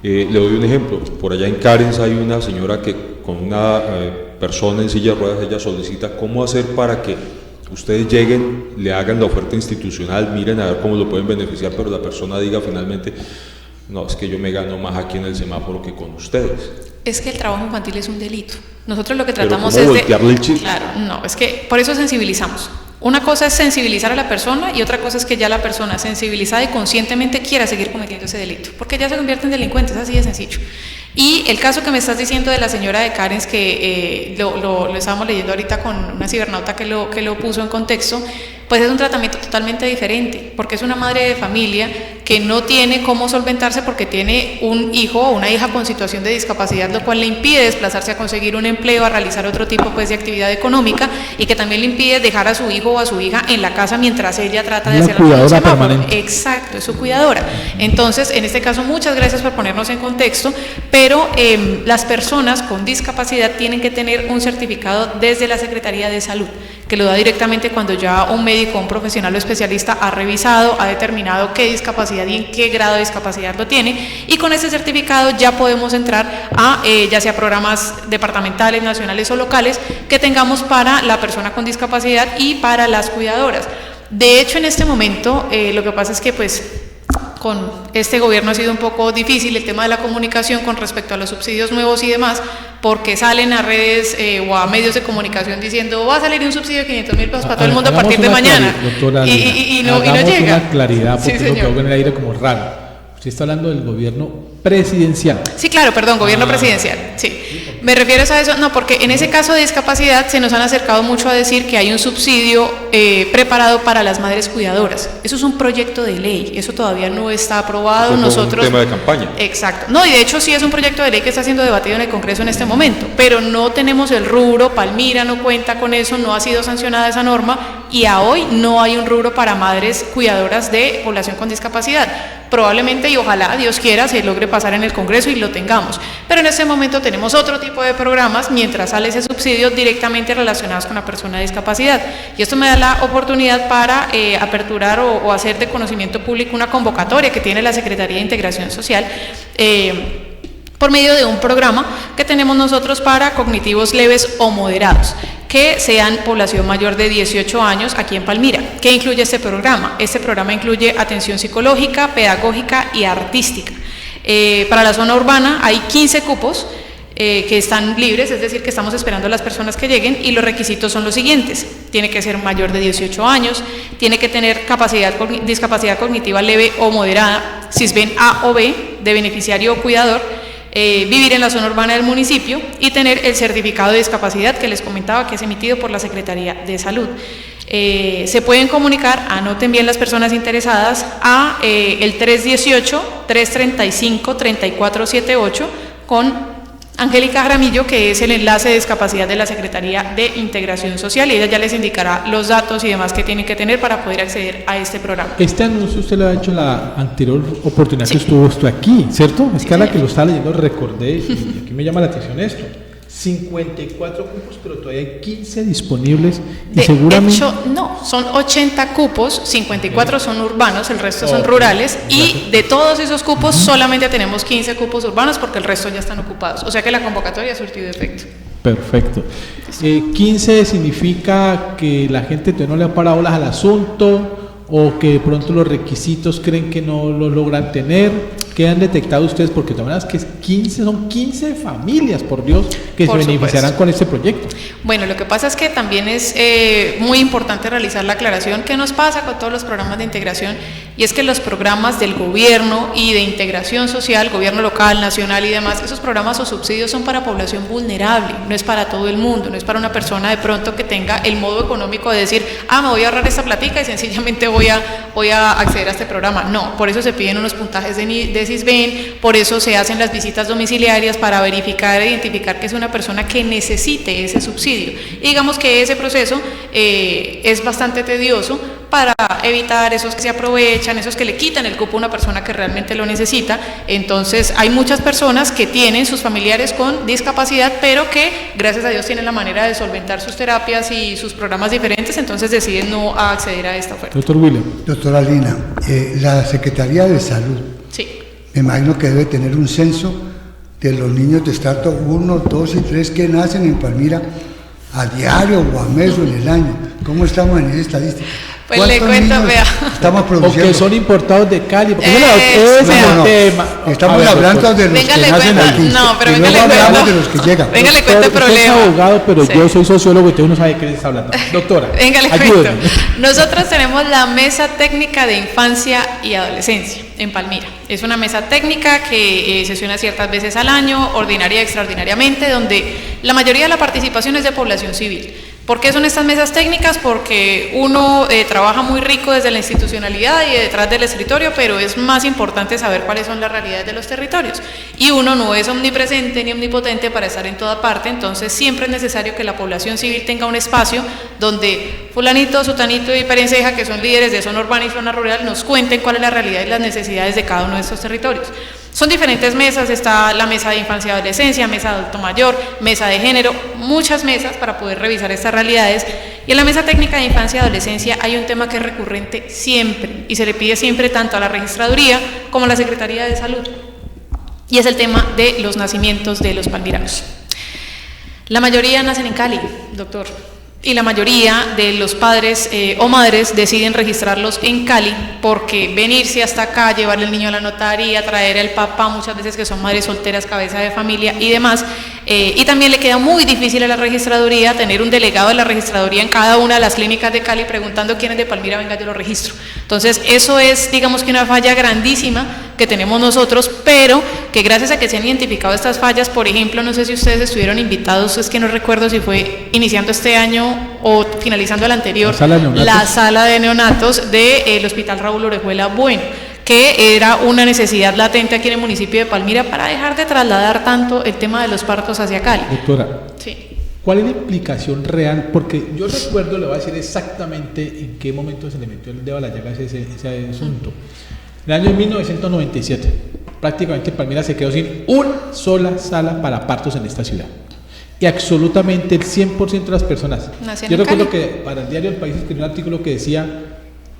S4: Le doy un ejemplo, por allá en Carens hay una señora que con una persona en silla de ruedas, ella solicita cómo hacer para que ustedes lleguen, le hagan la oferta institucional, miren a ver cómo lo pueden beneficiar, pero la persona diga finalmente, no, es que yo me gano más aquí en el semáforo que con ustedes.
S7: Es que el trabajo infantil es un delito. Nosotros lo que tratamos
S4: es
S7: de...
S4: el chip.
S7: Claro, no, es que por eso sensibilizamos. Una cosa es sensibilizar a la persona y otra cosa es que ya la persona sensibilizada y conscientemente quiera seguir cometiendo ese delito, porque ya se convierte en delincuente, es así de sencillo. Y el caso que me estás diciendo de la señora de Carens, que lo estábamos leyendo ahorita con una cibernauta que lo puso en contexto, pues es un tratamiento totalmente diferente, porque es una madre de familia que no tiene cómo solventarse porque tiene un hijo o una hija con situación de discapacidad, lo cual le impide desplazarse a conseguir un empleo, a realizar otro tipo pues de actividad económica, y que también le impide dejar a su hijo o a su hija en la casa mientras ella trata de hacer
S3: la cuidadora permanente.
S7: Exacto, es su cuidadora. Entonces, en este caso, muchas gracias por ponernos en contexto, pero las personas con discapacidad tienen que tener un certificado desde la Secretaría de Salud, que lo da directamente cuando ya un médico, un profesional o especialista ha revisado, ha determinado qué discapacidad y en qué grado de discapacidad lo tiene, y con ese certificado ya podemos entrar a ya sea programas departamentales, nacionales o locales que tengamos para la persona con discapacidad y para las cuidadoras. De hecho, en este momento lo que pasa es que pues con este gobierno ha sido un poco difícil el tema de la comunicación con respecto a los subsidios nuevos y demás, porque salen a redes o a medios de comunicación diciendo va a salir un subsidio de 500.000 pesos para todo el mundo a partir de mañana,
S3: doctora,
S7: y no llega.
S3: Una claridad, porque
S7: sí,
S3: lo quedó en el aire como raro. Usted está hablando del gobierno presidencial.
S7: Sí, claro, perdón, gobierno presidencial, sí. ¿Me refieres a eso? No, porque en ese caso de discapacidad se nos han acercado mucho a decir que hay un subsidio preparado para las madres cuidadoras. Eso es un proyecto de ley, eso todavía no está aprobado. Nosotros,
S4: un tema de campaña.
S7: Exacto. No, y de hecho sí es un proyecto de ley que está siendo debatido en el Congreso en este momento, pero no tenemos el rubro, Palmira no cuenta con eso, no ha sido sancionada esa norma, y a hoy no hay un rubro para madres cuidadoras de población con discapacidad. Probablemente y ojalá, Dios quiera, se logre pasar en el Congreso y lo tengamos. Pero en este momento tenemos otro tipo de programas mientras sale ese subsidio directamente relacionados con la persona de discapacidad. Y esto me da la oportunidad para aperturar o hacer de conocimiento público una convocatoria que tiene la Secretaría de Integración Social por medio de un programa que tenemos nosotros para cognitivos leves o moderados, que sean población mayor de 18 años aquí en Palmira. ¿Qué incluye este programa? Este programa incluye atención psicológica, pedagógica y artística. Para la zona urbana hay 15 cupos que están libres, es decir, que estamos esperando a las personas que lleguen, y los requisitos son los siguientes: tiene que ser mayor de 18 años, tiene que tener discapacidad cognitiva leve o moderada, CISBEN A o B, de beneficiario o cuidador, vivir en la zona urbana del municipio y tener el certificado de discapacidad que les comentaba, que es emitido por la Secretaría de Salud. Se pueden comunicar, anoten bien las personas interesadas, a el 318-335-3478 con Angélica Jaramillo, que es el enlace de discapacidad de la Secretaría de Integración Social, y ella ya les indicará los datos y demás que tienen que tener para poder acceder a este programa.
S3: Este anuncio usted lo ha hecho la anterior oportunidad que estuvo usted aquí, ¿cierto? Es que a la que lo estaba leyendo recordé, y aquí me llama la atención esto. 54 cupos, pero todavía hay 15 disponibles y seguramente...
S7: De hecho, no, son 80 cupos, 54 son urbanos, el resto son rurales, y de todos esos cupos solamente tenemos 15 cupos urbanos porque el resto ya están ocupados, o sea que la convocatoria ha surtido efecto.
S3: Perfecto. 15 significa que la gente todavía no le ha parado bolas al asunto, o que de pronto los requisitos creen que no lo logran tener. ¿Qué han detectado ustedes? Porque de verdad es que son 15 familias, por Dios, que se beneficiarán con este proyecto.
S7: Bueno, lo que pasa es que también es muy importante realizar la aclaración que nos pasa con todos los programas de integración, y es que los programas del gobierno y de integración social, gobierno local, nacional y demás, esos programas o subsidios son para población vulnerable, no es para todo el mundo, no es para una persona de pronto que tenga el modo económico de decir, me voy a ahorrar esta platica y sencillamente voy a acceder a este programa. No, por eso se piden unos puntajes de SISBEN, por eso se hacen las visitas domiciliarias para verificar e identificar que es una persona que necesite ese subsidio. Y digamos que ese proceso es bastante tedioso para evitar esos que se aprovechan, esos que le quitan el cupo a una persona que realmente lo necesita. Entonces hay muchas personas que tienen sus familiares con discapacidad, pero que gracias a Dios tienen la manera de solventar sus terapias y sus programas diferentes, entonces deciden no acceder a esta oferta.
S3: Doctor William.
S6: Doctora Lina, la Secretaría de Salud,
S7: sí,
S6: me imagino que debe tener un censo de los niños de estrato 1, 2 y 3 que nacen en Palmira a diario o a mes o en el año. ¿Cómo estamos en esa estadística?
S7: Pues le cuento, vea.
S6: Estamos produciendo.
S3: O que son importados de Cali. Porque
S6: estamos hablando de los que nacen aquí.
S7: No, pero
S6: venga, le hablamos de los que llegan.
S7: Venga, le cuento el problema.
S3: Usted es abogado, pero yo soy sociólogo y usted no sabe de qué le está hablando. Doctora,
S7: venga, le cuento. Nosotros tenemos la Mesa Técnica de Infancia y Adolescencia en Palmira. Es una mesa técnica que sesiona ciertas veces al año, ordinaria y extraordinariamente, donde la mayoría de la participación es de población civil. ¿Por qué son estas mesas técnicas? Porque uno trabaja muy rico desde la institucionalidad y detrás del escritorio, pero es más importante saber cuáles son las realidades de los territorios. Y uno no es omnipresente ni omnipotente para estar en toda parte, entonces siempre es necesario que la población civil tenga un espacio donde fulanito, sutanito y perenceja, que son líderes de zona urbana y zona rural, nos cuenten cuál es la realidad y las necesidades de cada uno de estos territorios. Son diferentes mesas, está la mesa de infancia y adolescencia, mesa de adulto mayor, mesa de género, muchas mesas para poder revisar estas realidades. Y en la mesa técnica de infancia y adolescencia hay un tema que es recurrente siempre y se le pide siempre tanto a la registraduría como a la Secretaría de Salud, y es el tema de los nacimientos de los palmiranos. La mayoría nacen en Cali, doctor, y la mayoría de los padres o madres deciden registrarlos en Cali porque venirse hasta acá, llevarle el niño a la notaría, traer al papá, muchas veces que son madres solteras, cabeza de familia y demás, y también le queda muy difícil a la registraduría tener un delegado de la registraduría en cada una de las clínicas de Cali preguntando quién es de Palmira, venga, yo lo registro. Entonces eso es, digamos que una falla grandísima que tenemos nosotros, pero que gracias a que se han identificado estas fallas, por ejemplo, no sé si ustedes estuvieron invitados, es que no recuerdo si fue iniciando este año o finalizando el anterior, la sala de neonatos del Hospital Raúl Orejuela Bueno, que era una necesidad latente aquí en el municipio de Palmira para dejar de trasladar tanto el tema de los partos hacia Cali.
S3: Doctora,
S7: sí,
S3: ¿cuál es la implicación real? Porque yo recuerdo, le voy a decir exactamente en qué momento se le metió el dedo a la llaga a ese asunto. En el año 1997, prácticamente Palmira se quedó sin una sola sala para partos en esta ciudad. Y absolutamente el 100% de las personas. Yo recuerdo que para el diario El País escribió un artículo que decía: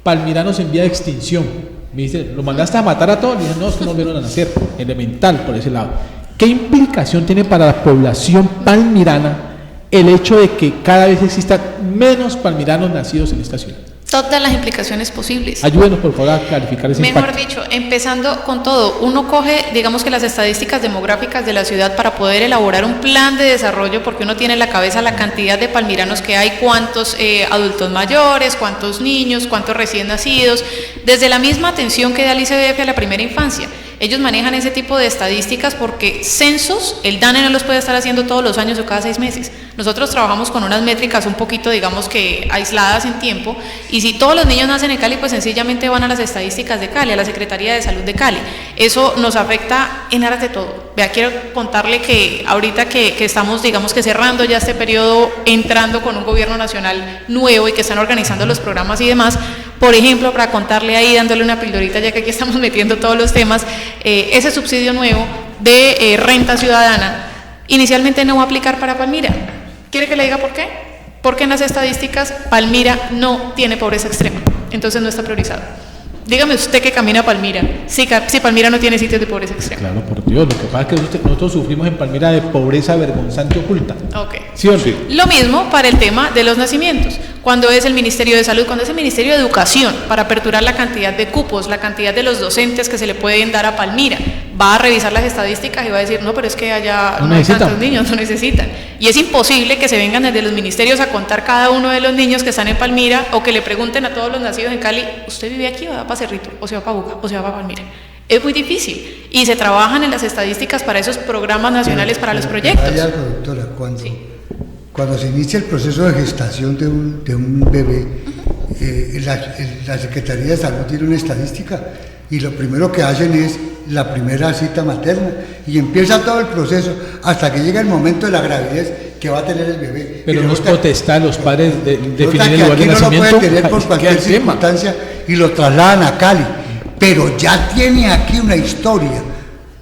S3: palmiranos en vía de extinción. Me dice, ¿lo mandaste a matar a todos? Y dice, no, es que no volvieron a nacer. Elemental por ese lado. ¿Qué implicación tiene para la población palmirana el hecho de que cada vez existan menos palmiranos nacidos en esta ciudad?
S7: Todas las implicaciones posibles.
S3: Ayúdenos por favor a clarificar ese
S7: Mejor
S3: impacto.
S7: dicho, empezando con todo, uno coge, digamos que las estadísticas demográficas de la ciudad para poder elaborar un plan de desarrollo, porque uno tiene en la cabeza la cantidad de palmiranos que hay, cuántos adultos mayores, cuántos niños, cuántos recién nacidos, desde la misma atención que da el ICBF a la primera infancia. Ellos manejan ese tipo de estadísticas porque censos, el DANE no los puede estar haciendo todos los años o cada 6 meses. Nosotros trabajamos con unas métricas un poquito, digamos que aisladas en tiempo, y si todos los niños nacen en Cali, pues sencillamente van a las estadísticas de Cali, a la Secretaría de Salud de Cali. Eso nos afecta en aras de todo. Vea, quiero contarle que ahorita que estamos, digamos que cerrando ya este periodo, entrando con un gobierno nacional nuevo y que están organizando los programas y demás, por ejemplo, para contarle ahí, dándole una pildorita, ya que aquí estamos metiendo todos los temas, ese subsidio nuevo de renta ciudadana inicialmente no va a aplicar para Palmira. ¿Quiere que le diga por qué? Porque en las estadísticas Palmira no tiene pobreza extrema, entonces no está priorizado. Dígame usted que camina a Palmira, si Palmira no tiene sitios de pobreza extrema.
S3: Claro, por Dios, lo que pasa es que nosotros sufrimos en Palmira de pobreza vergonzante oculta.
S7: Ok.
S3: ¿Sí o no? Sí.
S7: Lo mismo para el tema de los nacimientos. Cuando es el Ministerio de Salud, cuando es el Ministerio de Educación, para aperturar la cantidad de cupos, la cantidad de los docentes que se le pueden dar a Palmira, va a revisar las estadísticas y va a decir, no, pero es que allá no hay tantos niños, no necesitan. Y es imposible que se vengan desde los ministerios a contar cada uno de los niños que están en Palmira, o que le pregunten a todos los nacidos en Cali, ¿usted vive aquí o va para Cerrito, o se va para Buga, o se va para Palmira? Es muy difícil. Y se trabajan en las estadísticas para esos programas nacionales, para los proyectos.
S6: Hay algo, doctora, cuando se inicia el proceso de gestación de un bebé, la Secretaría de Salud tiene una estadística y lo primero que hacen es la primera cita materna y empieza todo el proceso hasta que llega el momento de la gravidez que va a tener el bebé.
S3: Pero no es potestad de los padres de definir el lugar de nacimiento.
S6: Aquí no lo pueden tener por cualquier circunstancia y lo trasladan a Cali, pero ya tiene aquí una historia.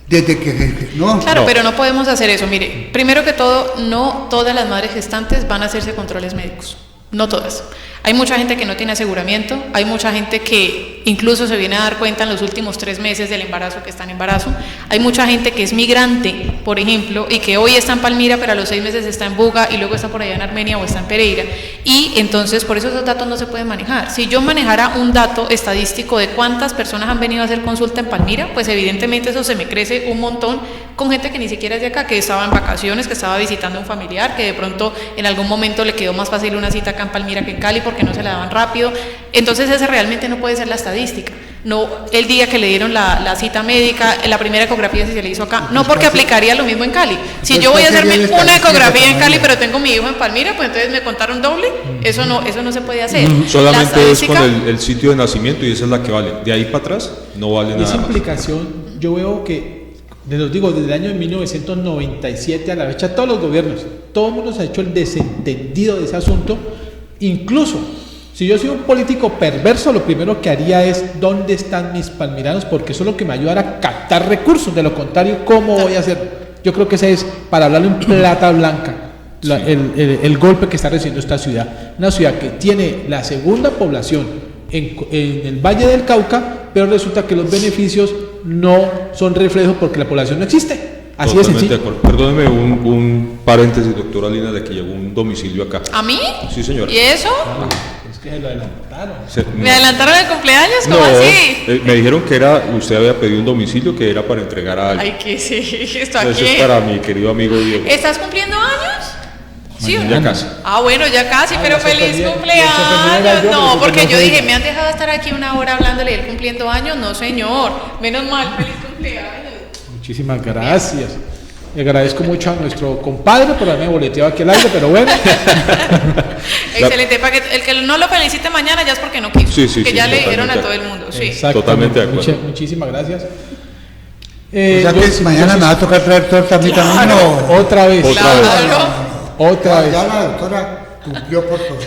S6: Desde que no.
S7: Claro, pero no podemos hacer eso. Mire, primero que todo, no todas las madres gestantes van a hacerse controles médicos. No todas. Hay mucha gente que no tiene aseguramiento, hay mucha gente que incluso se viene a dar cuenta en los últimos 3 meses del embarazo que está en embarazo, hay mucha gente que es migrante, por ejemplo, y que hoy está en Palmira, pero a los 6 meses está en Buga y luego está por allá en Armenia o está en Pereira, y entonces por eso esos datos no se pueden manejar. Si yo manejara un dato estadístico de cuántas personas han venido a hacer consulta en Palmira, pues evidentemente eso se me crece un montón con gente que ni siquiera es de acá, que estaba en vacaciones, que estaba visitando a un familiar, que de pronto en algún momento le quedó más fácil una cita acá en Palmira que en Cali porque no se la daban rápido. Entonces esa realmente no puede ser la estadística. No el día que le dieron la cita médica, la primera ecografía si se le hizo acá, no porque aplicaría lo mismo en Cali. Si yo voy a hacerme una ecografía en Cali pero tengo mi hijo en Palmira, pues entonces me contaron doble. Eso no se puede hacer.
S4: Solamente es con el sitio de nacimiento y esa es la que vale. De ahí para atrás no vale nada.
S3: Esa implicación yo veo que, les digo, desde el año 1997 a la fecha, todos los gobiernos, todo el mundo se ha hecho el desentendido de ese asunto. Incluso, si yo soy un político perverso, lo primero que haría es ¿dónde están mis palmiranos? Porque eso es lo que me ayudará a captar recursos. De lo contrario, ¿cómo voy a hacer? Yo creo que ese es, para hablarle en plata blanca, el golpe que está recibiendo esta ciudad. Una ciudad que tiene la segunda población en el Valle del Cauca, pero resulta que los beneficios no son reflejos porque la población no existe. Así de sencillo.
S4: Perdóneme un paréntesis, doctora Lina, de que llegó un domicilio acá.
S7: ¿A mí?
S4: Sí, señora.
S7: ¿Y eso?
S3: Es que lo adelantaron.
S7: ¿Me adelantaron el cumpleaños? ¿Cómo así?
S4: Me dijeron que usted había pedido un domicilio que era para entregar a alguien.
S7: Ay, que sí, esto aquí.
S4: Eso es para mi querido amigo Diego.
S7: ¿Estás cumpliendo años? Sí,
S4: ya casi.
S7: Bueno, ya casi, pero feliz cumpleaños. No, porque yo dije, ¿me han dejado estar aquí una hora hablándole del cumpliendo años? No, señor. Menos mal, feliz cumpleaños.
S3: Muchísimas gracias. Le agradezco mucho a nuestro compadre por haberme boleteado aquí al aire, pero bueno.
S7: Excelente, para que el que no lo felicite mañana ya es porque no quiso. Que ya le dijeron a todo el mundo. Sí.
S4: Totalmente de acuerdo.
S3: Muchísimas gracias.
S6: O sea que mañana me va a tocar traer torta a mí también. No.
S3: Otra vez.
S6: Otra vez. Ya la doctora cumplió por todo.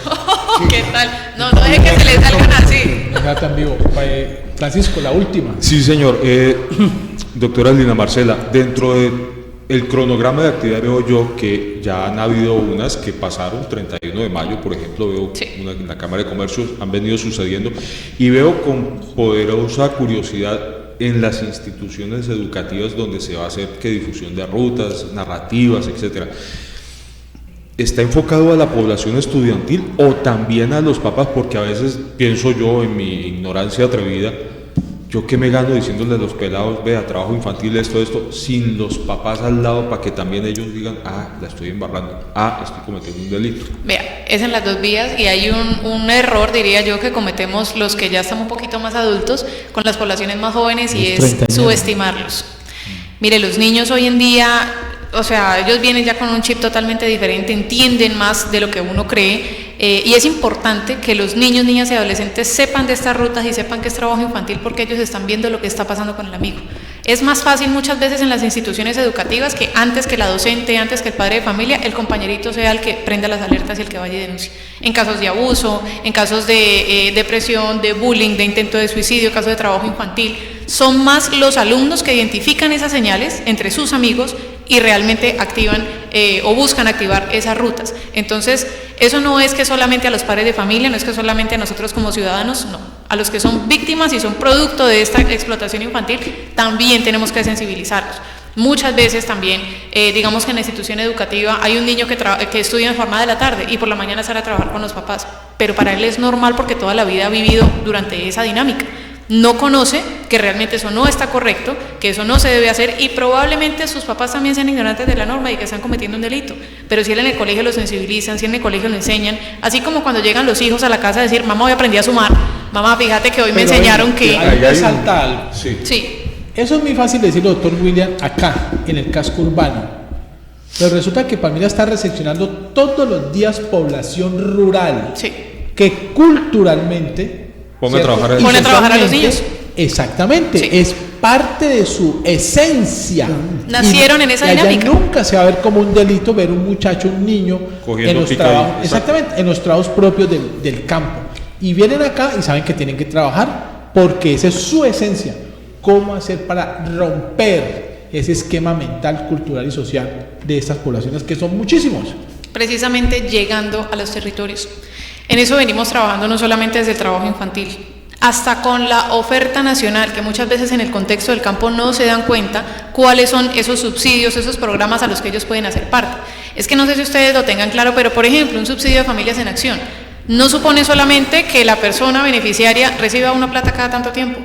S7: ¿Qué tal? No deje que se le salgan así.
S3: Ya tan vivo. Francisco, la última.
S4: Sí, señor. Doctora Lina Marcela, dentro del cronograma de actividad veo yo que ya han habido unas que pasaron, 31 de mayo, por ejemplo, veo una en la Cámara de Comercio, han venido sucediendo, y veo con poderosa curiosidad en las instituciones educativas donde se va a hacer difusión de rutas, narrativas, etcétera. ¿Está enfocado a la población estudiantil o también a los papás? Porque a veces pienso yo, en mi ignorancia atrevida, ¿yo qué me gano diciéndole a los pelados, vea, trabajo infantil, esto, sin los papás al lado para que también ellos digan, la estoy embarrando, estoy cometiendo un delito?
S7: Vea, es en las dos vías y hay un error, diría yo, que cometemos los que ya estamos un poquito más adultos con las poblaciones más jóvenes y es subestimarlos. Mire, los niños hoy en día, o sea, ellos vienen ya con un chip totalmente diferente, entienden más de lo que uno cree. Y es importante que los niños, niñas y adolescentes sepan de estas rutas y sepan que es trabajo infantil porque ellos están viendo lo que está pasando con el amigo. Es más fácil muchas veces en las instituciones educativas que antes que la docente, antes que el padre de familia, el compañerito sea el que prenda las alertas y el que vaya y denuncie. En casos de abuso, en casos de depresión, de bullying, de intento de suicidio, casos de trabajo infantil, son más los alumnos que identifican esas señales entre sus amigos y realmente activan o buscan activar esas rutas. Entonces, eso no es que solamente a los padres de familia, no es que solamente a nosotros como ciudadanos, no. A los que son víctimas y son producto de esta explotación infantil, también tenemos que sensibilizarlos. Muchas veces también, digamos que en la institución educativa hay un niño que estudia en jornada de la tarde y por la mañana sale a trabajar con los papás, pero para él es normal porque toda la vida ha vivido durante esa dinámica. No conoce que realmente eso no está correcto, que eso no se debe hacer y probablemente sus papás también sean ignorantes de la norma y que están cometiendo un delito. Pero si él en el colegio lo sensibilizan, si en el colegio lo enseñan, así como cuando llegan los hijos a la casa a decir, mamá, hoy aprendí a sumar, mamá, fíjate que hoy me enseñaron que...
S3: Ahí resalta algo.
S7: Sí.
S3: Eso es muy fácil decirlo, doctor William, acá, en el casco urbano. Pero resulta que Palmira está recepcionando todos los días población rural, que culturalmente...
S4: Pone a
S7: trabajar a los niños.
S3: Exactamente, es parte de su esencia.
S7: Nacieron en esa dinámica.
S3: Nunca se va a ver como un delito ver un muchacho, un niño en los trabajos, exactamente, en los trabajos propios del campo. Y vienen acá y saben que tienen que trabajar porque esa es su esencia. ¿Cómo hacer para romper ese esquema mental, cultural y social de estas poblaciones que son muchísimos?
S7: Precisamente llegando a los territorios. En eso venimos trabajando no solamente desde el trabajo infantil, hasta con la oferta nacional, que muchas veces en el contexto del campo no se dan cuenta cuáles son esos subsidios, esos programas a los que ellos pueden hacer parte. Es que no sé si ustedes lo tengan claro, pero por ejemplo, un subsidio de familias en acción no supone solamente que la persona beneficiaria reciba una plata cada tanto tiempo.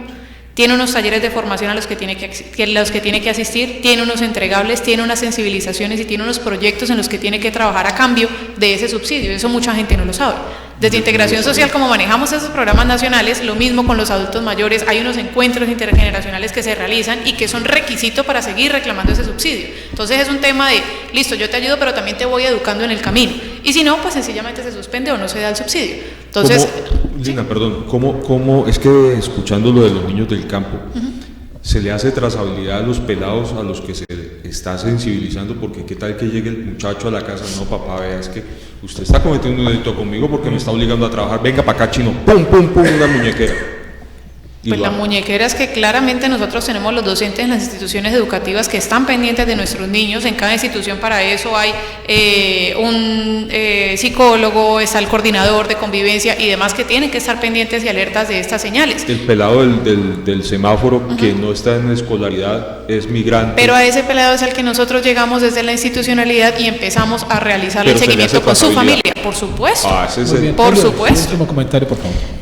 S7: Tiene unos talleres de formación a los que tiene que asistir, tiene unos entregables, tiene unas sensibilizaciones y tiene unos proyectos en los que tiene que trabajar a cambio de ese subsidio. Eso mucha gente no lo sabe. Desde Integración Social, como manejamos esos programas nacionales, lo mismo con los adultos mayores, hay unos encuentros intergeneracionales que se realizan y que son requisito para seguir reclamando ese subsidio. Entonces es un tema de, listo, yo te ayudo, pero también te voy educando en el camino. Y si no, pues sencillamente se suspende o no se da el subsidio. Entonces,
S4: Lina, perdón, ¿cómo es que escuchando lo de los niños del campo, se le hace trazabilidad a los pelados a los que se está sensibilizando? Porque qué tal que llegue el muchacho a la casa, no papá, vea, es que usted está cometiendo un delito conmigo porque me está obligando a trabajar, venga para acá chino, pum, pum, pum, una muñequera.
S7: Pues la muñequera es que claramente nosotros tenemos los docentes en las instituciones educativas que están pendientes de nuestros niños. En cada institución para eso hay un psicólogo, está el coordinador de convivencia y demás que tienen que estar pendientes y alertas de estas señales.
S4: El pelado del semáforo que no está en escolaridad es migrante.
S7: Pero a ese pelado es al que nosotros llegamos desde la institucionalidad y empezamos a realizar el seguimiento con su familia, por supuesto. Por supuesto.
S3: Último comentario, por favor.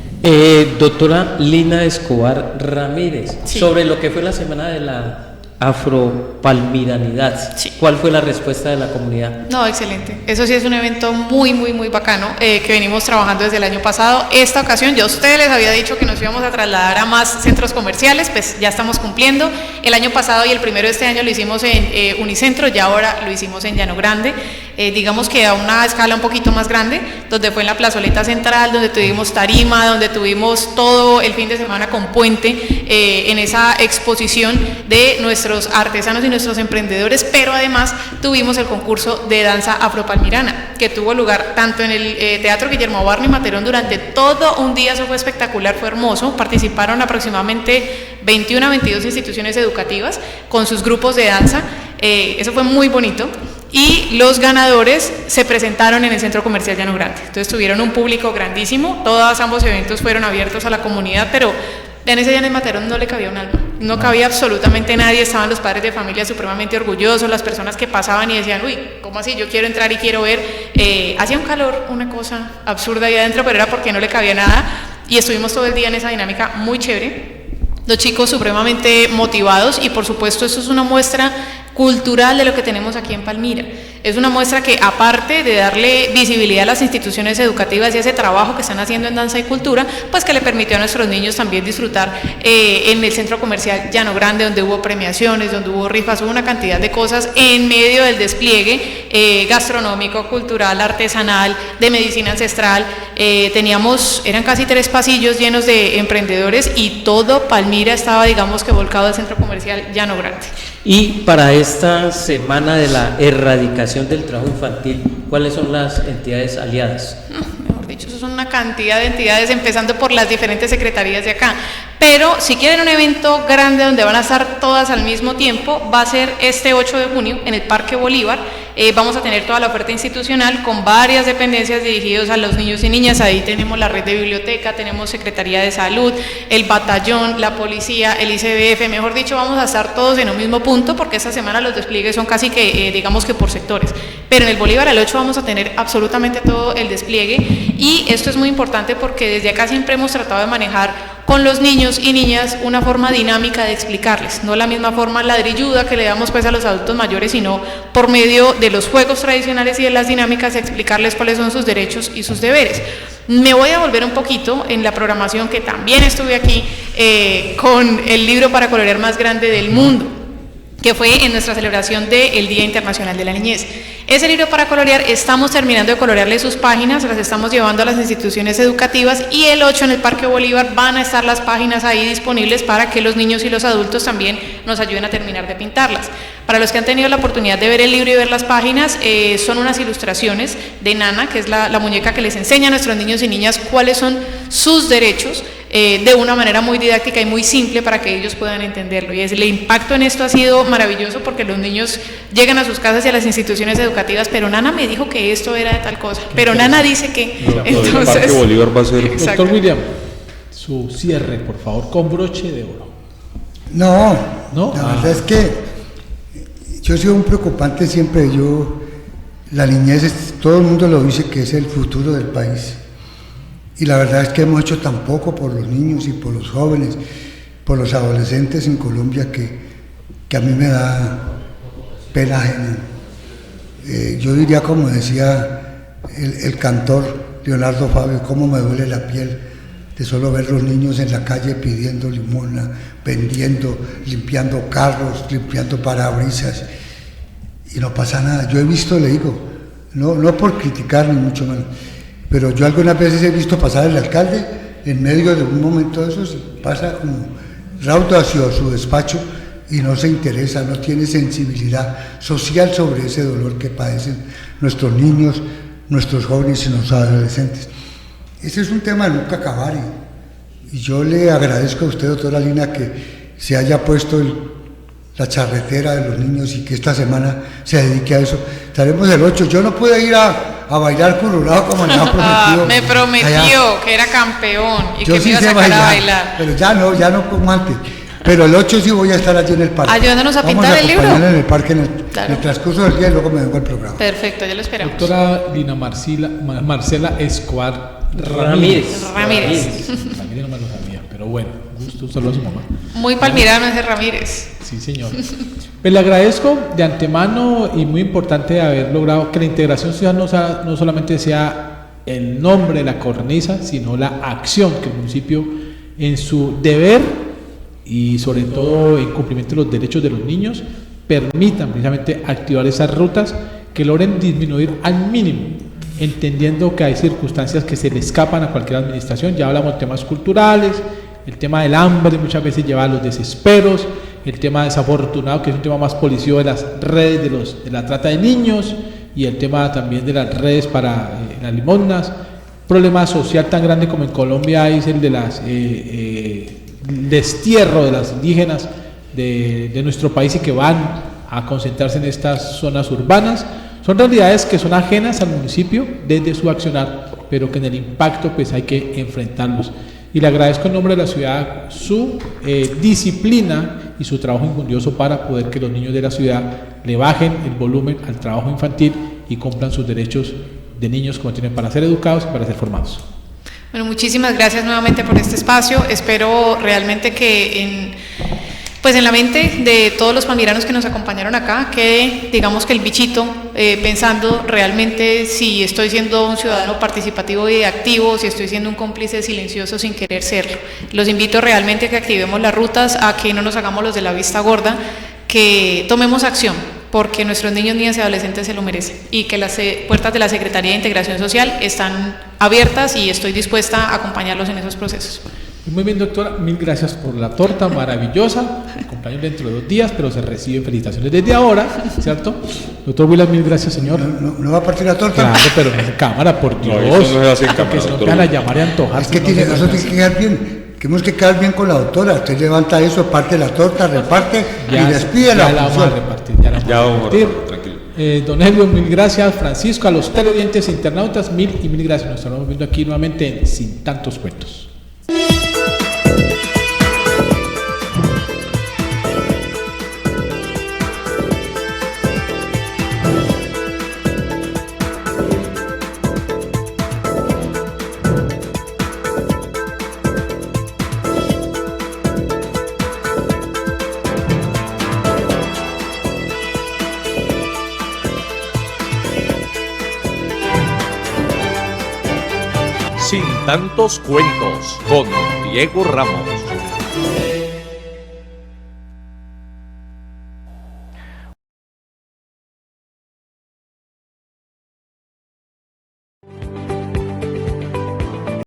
S5: Doctora Lina Escobar Ramírez, sobre lo que fue la semana de la afropalmiranidad, ¿cuál fue la respuesta de la comunidad?
S7: No, excelente, eso sí es un evento muy bacano que venimos trabajando desde el año pasado. Esta ocasión yo a ustedes les había dicho que nos íbamos a trasladar a más centros comerciales, pues ya estamos cumpliendo. El año pasado y el primero de este año lo hicimos en Unicentro, ya ahora lo hicimos en Llano Grande, digamos que a una escala un poquito más grande, donde fue en la plazoleta central, donde tuvimos tarima, donde tuvimos todo el fin de semana con puente, en esa exposición de nuestros artesanos y nuestros emprendedores, pero además tuvimos el concurso de danza afropalmirana, que tuvo lugar tanto en el Teatro Guillermo Barney Materón durante todo un día. Eso fue espectacular, fue hermoso. Participaron aproximadamente 21 a 22 instituciones educativas con sus grupos de danza, eso fue muy bonito. Y los ganadores se presentaron en el Centro Comercial Llano Grande. Entonces tuvieron un público grandísimo, ambos eventos fueron abiertos a la comunidad, pero en ese día en el Materón no le cabía un alma, no cabía absolutamente nadie. Estaban los padres de familia supremamente orgullosos, las personas que pasaban y decían, uy, ¿cómo así? Yo quiero entrar y quiero ver. Hacía un calor, una cosa absurda ahí adentro, pero era porque no le cabía nada y estuvimos todo el día en esa dinámica muy chévere. Los chicos supremamente motivados y por supuesto eso es una muestra cultural de lo que tenemos aquí en Palmira. Es una muestra que, aparte de darle visibilidad a las instituciones educativas y ese trabajo que están haciendo en danza y cultura, pues que le permitió a nuestros niños también disfrutar en el Centro Comercial Llano Grande, donde hubo premiaciones, donde hubo rifas, hubo una cantidad de cosas en medio del despliegue gastronómico, cultural, artesanal, de medicina ancestral. Eran casi 3 pasillos llenos de emprendedores y todo Palmira estaba, digamos que volcado al centro comercial Llano Grande.
S5: Y para esta semana de la erradicación del trabajo infantil, ¿cuáles son las entidades aliadas?
S7: Mejor dicho, eso son una cantidad de entidades, empezando por las diferentes secretarías de acá. Pero si quieren un evento grande donde van a estar todas al mismo tiempo, va a ser este 8 de junio en el Parque Bolívar. Vamos a tener toda la oferta institucional con varias dependencias dirigidas a los niños y niñas. Ahí tenemos la red de biblioteca, tenemos Secretaría de Salud, el batallón, la policía, el ICBF. Mejor dicho, vamos a estar todos en un mismo punto porque esta semana los despliegues son casi que, digamos que por sectores. Pero en el Bolívar al 8 vamos a tener absolutamente todo el despliegue, y esto es muy importante porque desde acá siempre hemos tratado de manejar con los niños y niñas una forma dinámica de explicarles, no la misma forma ladrilluda que le damos pues a los adultos mayores, sino por medio de los juegos tradicionales y de las dinámicas explicarles cuáles son sus derechos y sus deberes. Me voy a volver un poquito en la programación, que también estuve aquí con el libro para colorear más grande del mundo, que fue en nuestra celebración del Día Internacional de la Niñez. Ese libro para colorear, estamos terminando de colorearle sus páginas, las estamos llevando a las instituciones educativas, y el 8 en el Parque Bolívar van a estar las páginas ahí disponibles para que los niños y los adultos también nos ayuden a terminar de pintarlas. Para los que han tenido la oportunidad de ver el libro y ver las páginas, son unas ilustraciones de Nana, que es la muñeca que les enseña a nuestros niños y niñas cuáles son sus derechos, de una manera muy didáctica y muy simple para que ellos puedan entenderlo. Y el impacto en esto ha sido maravilloso porque los niños llegan a sus casas y a las instituciones educativas, pero Nana me dijo que esto era de tal cosa, pero Nana dice que...
S4: Entonces, el Parque Bolívar va a ser...
S7: Exacto.
S3: Doctor William, su cierre, por favor, con broche de oro.
S6: No, la verdad es que yo he sido un preocupante siempre. La niñez, todo el mundo lo dice que es el futuro del país. Y la verdad es que hemos hecho tan poco por los niños y por los jóvenes, por los adolescentes en Colombia, que a mí me da pena ajena. Yo diría, como decía el cantor Leonardo Fabio, cómo me duele la piel de solo ver los niños en la calle pidiendo limosna, vendiendo, limpiando carros, limpiando parabrisas, y no pasa nada. Yo he visto, le digo, no por criticar ni mucho menos, pero yo algunas veces he visto pasar el alcalde en medio de un momento de esos, pasa como raudo hacia su despacho y no se interesa, no tiene sensibilidad social sobre ese dolor que padecen nuestros niños, nuestros jóvenes y nuestros adolescentes. Ese es un tema de nunca acabar, y yo le agradezco a usted, doctora Lina, que se haya puesto la charretera de los niños y que esta semana se dedique a eso. Estaremos el 8, yo no pude ir a bailar curulao como me había prometido.
S7: Me prometió allá, que era campeón y
S6: yo
S7: que
S6: sí
S7: me iba a sacar a bailar.
S6: Pero ya no como antes. Pero el 8 sí voy a estar allí en el parque.
S7: Ayudándonos a pintar el libro.
S6: Vamos a acompañarle en el parque en el transcurso del día, y luego me vengo al programa.
S7: Perfecto, ya lo esperamos.
S3: Doctora Lina Marcela Escobar Ramírez.
S7: Ramírez
S3: no me lo sabía, pero bueno, un saludo a su mamá.
S7: Muy palmirano ese Ramírez.
S3: Sí, señor. Pues le agradezco de antemano, y muy importante haber logrado que la integración ciudadana no solamente sea el nombre de la cornisa, sino la acción que el municipio, en su deber y sobre todo en cumplimiento de los derechos de los niños, permitan precisamente activar esas rutas que logren disminuir al mínimo, entendiendo que hay circunstancias que se le escapan a cualquier administración. Ya hablamos de temas culturales, el tema del hambre muchas veces lleva a los desesperos, el tema desafortunado, que es un tema más policío, de las redes de la trata de niños, y el tema también de las redes para las limosnas. Problema social tan grande como en Colombia es el de las destierro de las indígenas de nuestro país, y que van a concentrarse en estas zonas urbanas. Son realidades que son ajenas al municipio desde su accionar, pero que en el impacto pues hay que enfrentarlos. Y le agradezco en nombre de la ciudad su disciplina y su trabajo injundioso para poder que los niños de la ciudad le bajen el volumen al trabajo infantil y cumplan sus derechos de niños como tienen para ser educados y para ser formados.
S7: Bueno, muchísimas gracias nuevamente por este espacio. Espero realmente que en la mente de todos los palmiranos que nos acompañaron acá quede, digamos, que el bichito pensando realmente si estoy siendo un ciudadano participativo y activo, si estoy siendo un cómplice silencioso sin querer serlo. Los invito realmente a que activemos las rutas, a que no nos hagamos los de la vista gorda, que tomemos acción porque nuestros niños, niñas y adolescentes se lo merecen y que las puertas de la Secretaría de Integración Social están abiertas y estoy dispuesta a acompañarlos en esos procesos.
S3: Muy bien, doctora, mil gracias por la torta maravillosa. Cumpleaños dentro de 2 días, pero se reciben felicitaciones desde ahora, ¿cierto? Doctor William, mil gracias, señor.
S6: ¿No va a partir la torta?
S3: Claro, pero no en cámara, por Dios.
S4: No, eso no se hace en cámara,
S3: que se nos
S4: doctor.
S3: van a llamar y antojar.
S6: Es que eso tiene que quedar bien. Tenemos que quedar bien con la doctora. Usted levanta eso, parte la torta, reparte y despide la
S3: vamos a repartir. Ya vamos a repartir. Tranquilo. Don Helio, mil gracias. Francisco, a los televidentes internautas, mil gracias. Nos estamos viendo aquí nuevamente en Sin Tantos Cuentos.
S2: Sin Tantos Cuentos con Diego Ramos.